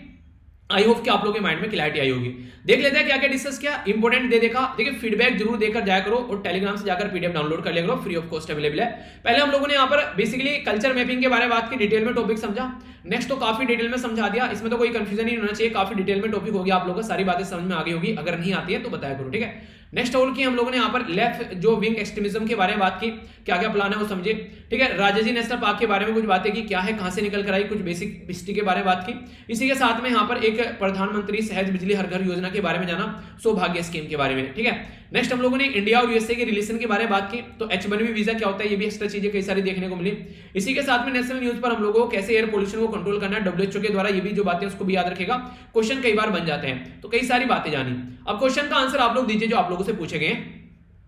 Speaker 1: आई होप कि आप लोगों के माइंड में क्लैरिटी आई होगी। देख लेते हैं क्या क्या डिस्कस किया, इंपोर्टेंट दे देखा, देखिए फीडबैक जरूर देकर जाया करो, और टेलीग्राम से जाकर पीडीएफ डाउनलोड कर लिया करो, फ्री ऑफ कॉस्ट अवेलेबल है। पहले हम लोगों ने यहाँ पर बेसिकली कल्चर मैपिंग के बारे में बात की, डिटेल में टॉपिक समझा, नेक्स्ट तो काफी डिटेल में समझा दिया, इसमें तो कोई कंफ्यूजन नहीं होना चाहिए, काफी डिटेल में टॉपिक हो गया, आप लोगों को सारी बातें समझ में आ गई होगी, अगर नहीं आती है तो बताया करो, ठीक है। नेक्स्ट और की हम लोगों ने यहाँ पर लेफ्ट जो विंग एक्सट्रीमिज्म के बारे में बात की, क्या क्या प्लान है वो समझे, ठीक है। राजाजी नेशनल पार्क के बारे में कुछ बातें की, क्या है, कहां से निकल कर आई, कुछ बेसिक हिस्ट्री के बारे में बात की। इसी के साथ में यहाँ पर एक प्रधानमंत्री सहज बिजली हर घर योजना के बारे में जाना, सौभाग्य स्कीम के बारे में, ठीक है। नेक्स्ट हम लोगों ने इंडिया और यूएसए के रिलेशन के बारे में बात की, तो H1B वीजा क्या होता है, ये भी एक्स्ट्रा चीजें कई सारी देखने को मिली। इसी के साथ में नेशनल न्यूज पर हम लोगों को कैसे एयर पोल्यूशन को कंट्रोल करना है WHO के द्वारा, ये भी जो बातें उसको भी याद रखेगा, क्वेश्चन कई बार बन जाते हैं, तो कई सारी बातें जानी। अब क्वेश्चन का आंसर आप लोग दीजिए जो आप लोगों से पूछे गए।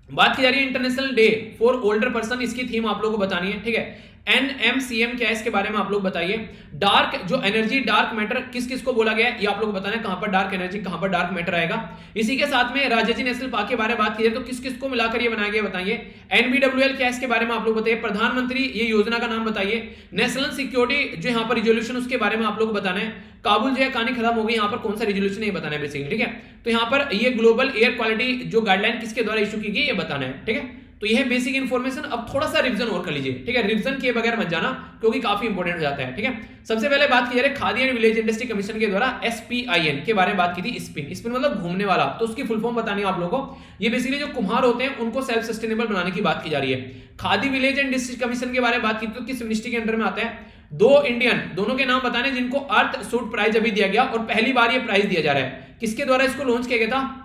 Speaker 1: बात की जा रही है international day for older person, इसकी थीम आप लोगों को बतानी है, ठीक है। NMCM क्या है इसके बारे में आप लोग बताइए। डार्क जो एनर्जी, डार्क मैटर किस किस को बोला गया है, ये आप लोग बताना है, कहां पर डार्क एनर्जी, कहां पर डार्क मैटर आएगा। इसी के साथ में राजाजी नेशनल पार्क के बारे में बात की जाए तो किस किस को मिलाकर ये बनाया गया बताइए। NBWL क्या है इसके बारे में आप लोग बताइए। प्रधानमंत्री ये योजना का नाम बताइए। नेशनल सिक्योरिटी जो यहाँ पर रिजोल्यूशन, उसके बारे में आप लोग बताना है। काबुल जो है कहानी खत्म हो गई, यहाँ पर कौन सा रिजोल्यूशन, ये बताना है बेसिकली, ठीक है। तो यहाँ पर ये ग्लोबल एयर क्वालिटी जो गाइडलाइन किसके द्वारा इशू की गई, ये बताना है, ठीक है। तो यह बेसिक इंफॉर्मेशन, अब थोड़ा सा रिवीजन और कर लीजिए, ठीक है। रिवीजन किए बगैर मत जाना, क्योंकि काफी इंपॉर्टेंट हो जाता है, ठीक है। सबसे पहले बात की जा रही है khadi and village industry commission के द्वारा SPIN के बारे में बात की थी। स्पिन, स्पिन मतलब घूमने वाला, तो उसकी फुल फॉर्म बतानी है आप लोगों को। ये बेसिकली जो कुम्हार होते हैं उनको सेल्फ सस्टेनेबल बनाने की बात की जा रही है। Khadi village and industry commission के बारे में बात की तो किस मिनिस्ट्री के अंडर में आता है। दो इंडियन, दोनों के नाम बताने जिनको अर्थ सूट प्राइज अभी दिया गया, और पहली बार ये प्राइज दिया जा रहा है, किसके द्वारा इसको लॉन्च किया गया था,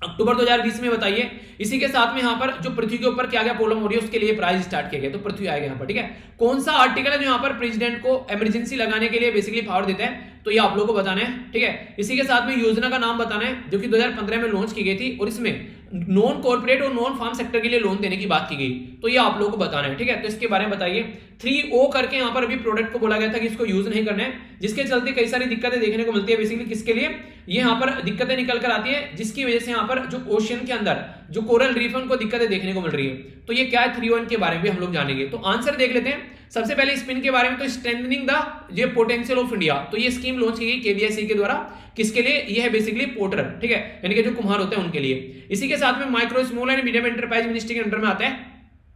Speaker 1: अक्टूबर 2020 में बताइए। इसी के साथ में यहाँ पर जो पृथ्वी के ऊपर क्या क्या प्रॉब्लम हो रही है उसके लिए प्राइज स्टार्ट किया गया, तो पृथ्वी आएगा यहाँ पर, ठीक है। कौन सा आर्टिकल है जो यहाँ पर प्रेसिडेंट को इमरजेंसी लगाने के लिए बेसिकली पावर देता है, तो ये आप लोगों को बताना है, ठीक है। इसी के साथ में योजना का नाम बताना है जो कि 2015 में लॉन्च की गई थी, और इसमें नॉन कॉर्पोरेट और नॉन फार्म सेक्टर के लिए लोन देने की बात की गई, तो ये आप लोगों को बताना है, ठीक है। तो इसके बारे में बताइए। 3O करके यहाँ पर अभी प्रोडक्ट को बोला गया था कि इसको यूज नहीं करना है, जिसके चलते कई सारी दिक्कतें देखने को मिलती है। बेसिकली किसके लिए ये यहाँ पर दिक्कतें निकल कर आती है, जिसकी वजह से यहाँ पर जो ओशियन के अंदर जो कोरल रीफ है उनको दिक्कतें देखने को मिल रही है। तो ये क्या है, 3O के बारे में भी हम लोग जानेंगे। तो आंसर देख लेते हैं। सबसे पहले स्पिन के बारे में, तो स्ट्रेंथनिंग द ये पोटेंशियल ऑफ इंडिया, तो ये स्कीम लॉन्च की गई KBIC के द्वारा, किसके लिए, ये है बेसिकली पोर्टर, ठीक है, यानी कि जो कुम्हार होते हैं उनके लिए। इसी के साथ में micro small and medium enterprise ministry के अंडर में आता है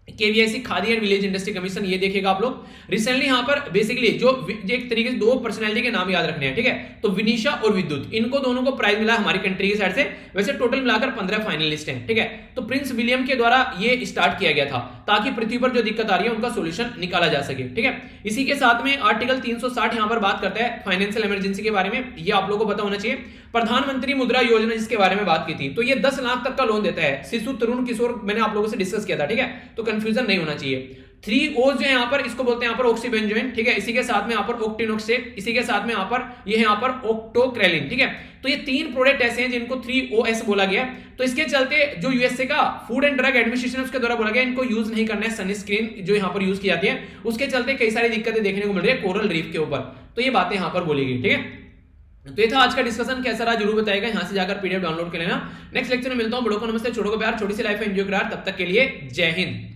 Speaker 1: KVIC khadi and village industry commission, ये देखिएगा आप लोग। रिसेंटली यहाँ पर बेसिकली जो एक तरीके से दो पर्सनैलिटी के नाम याद रखने हैं, ठीक है। तो विनीशा और विद्युत, इनको दोनों को प्राइज मिला हमारी कंट्री की साइड से। वैसे टोटल मिलाकर 15 फाइनलिस्ट हैं, ठीक है। तो प्रिंस विलियम के द्वारा ये स्टार्ट किया गया था ताकि पृथ्वी पर जो दिक्कत आ रही है उनका सोल्यूशन निकाला जा सके, ठीक है। इसी के साथ में आर्टिकल 360 यहाँ पर बात करता है फाइनेंशियल इमरजेंसी के बारे में, ये आप लोगों को पता होना चाहिए। प्रधानमंत्री मुद्रा योजना जिसके बारे में बात की थी, तो ये 10 लाख तक का लोन देता है शिशु, तरुण, किशोर, मैंने आप लोगों से डिस्कस किया था, ठीक है। तो कंफ्यूजन नहीं होना चाहिए। 3 O's जो है यहाँ पर, इसको बोलते हैं यहाँ पर ऑक्सीबेंजोइन, ठीक है। इसी के साथ में यहाँ पर ऑक्टिनोक्सेट, इसी के साथ में यहाँ पर ये है यहाँ पर ऑक्टोक्रेलिन, ठीक है। तो ये 3 प्रोडक्ट ऐसे हैं जिनको 3OS बोला गया। तो इसके चलते जो यूएसए का फूड एंड ड्रग एडमिनिस्ट्रेशन उसके द्वारा बोला गया इनको यूज नहीं करना है सनस्क्रीन जो यहाँ पर यूज की जाती है, उसके चलते कई सारी दिक्कतें देखने को मिल रही है कोरल रीफ के ऊपर। तो ये बातें यहाँ पर बोली गई, ठीक है। तो ये था आज का डिस्कशन, कैसा रहा जरूर बताएगा, यहाँ से जाकर पीडीएफ डाउनलोड कर लेना। नेक्स्ट लेक्चर में मिलता हूँ, बड़ों को नमस्ते, छोटों को प्यार, छोटी सी लाइफ एंजॉय करा। तब तक के लिए जय हिंद।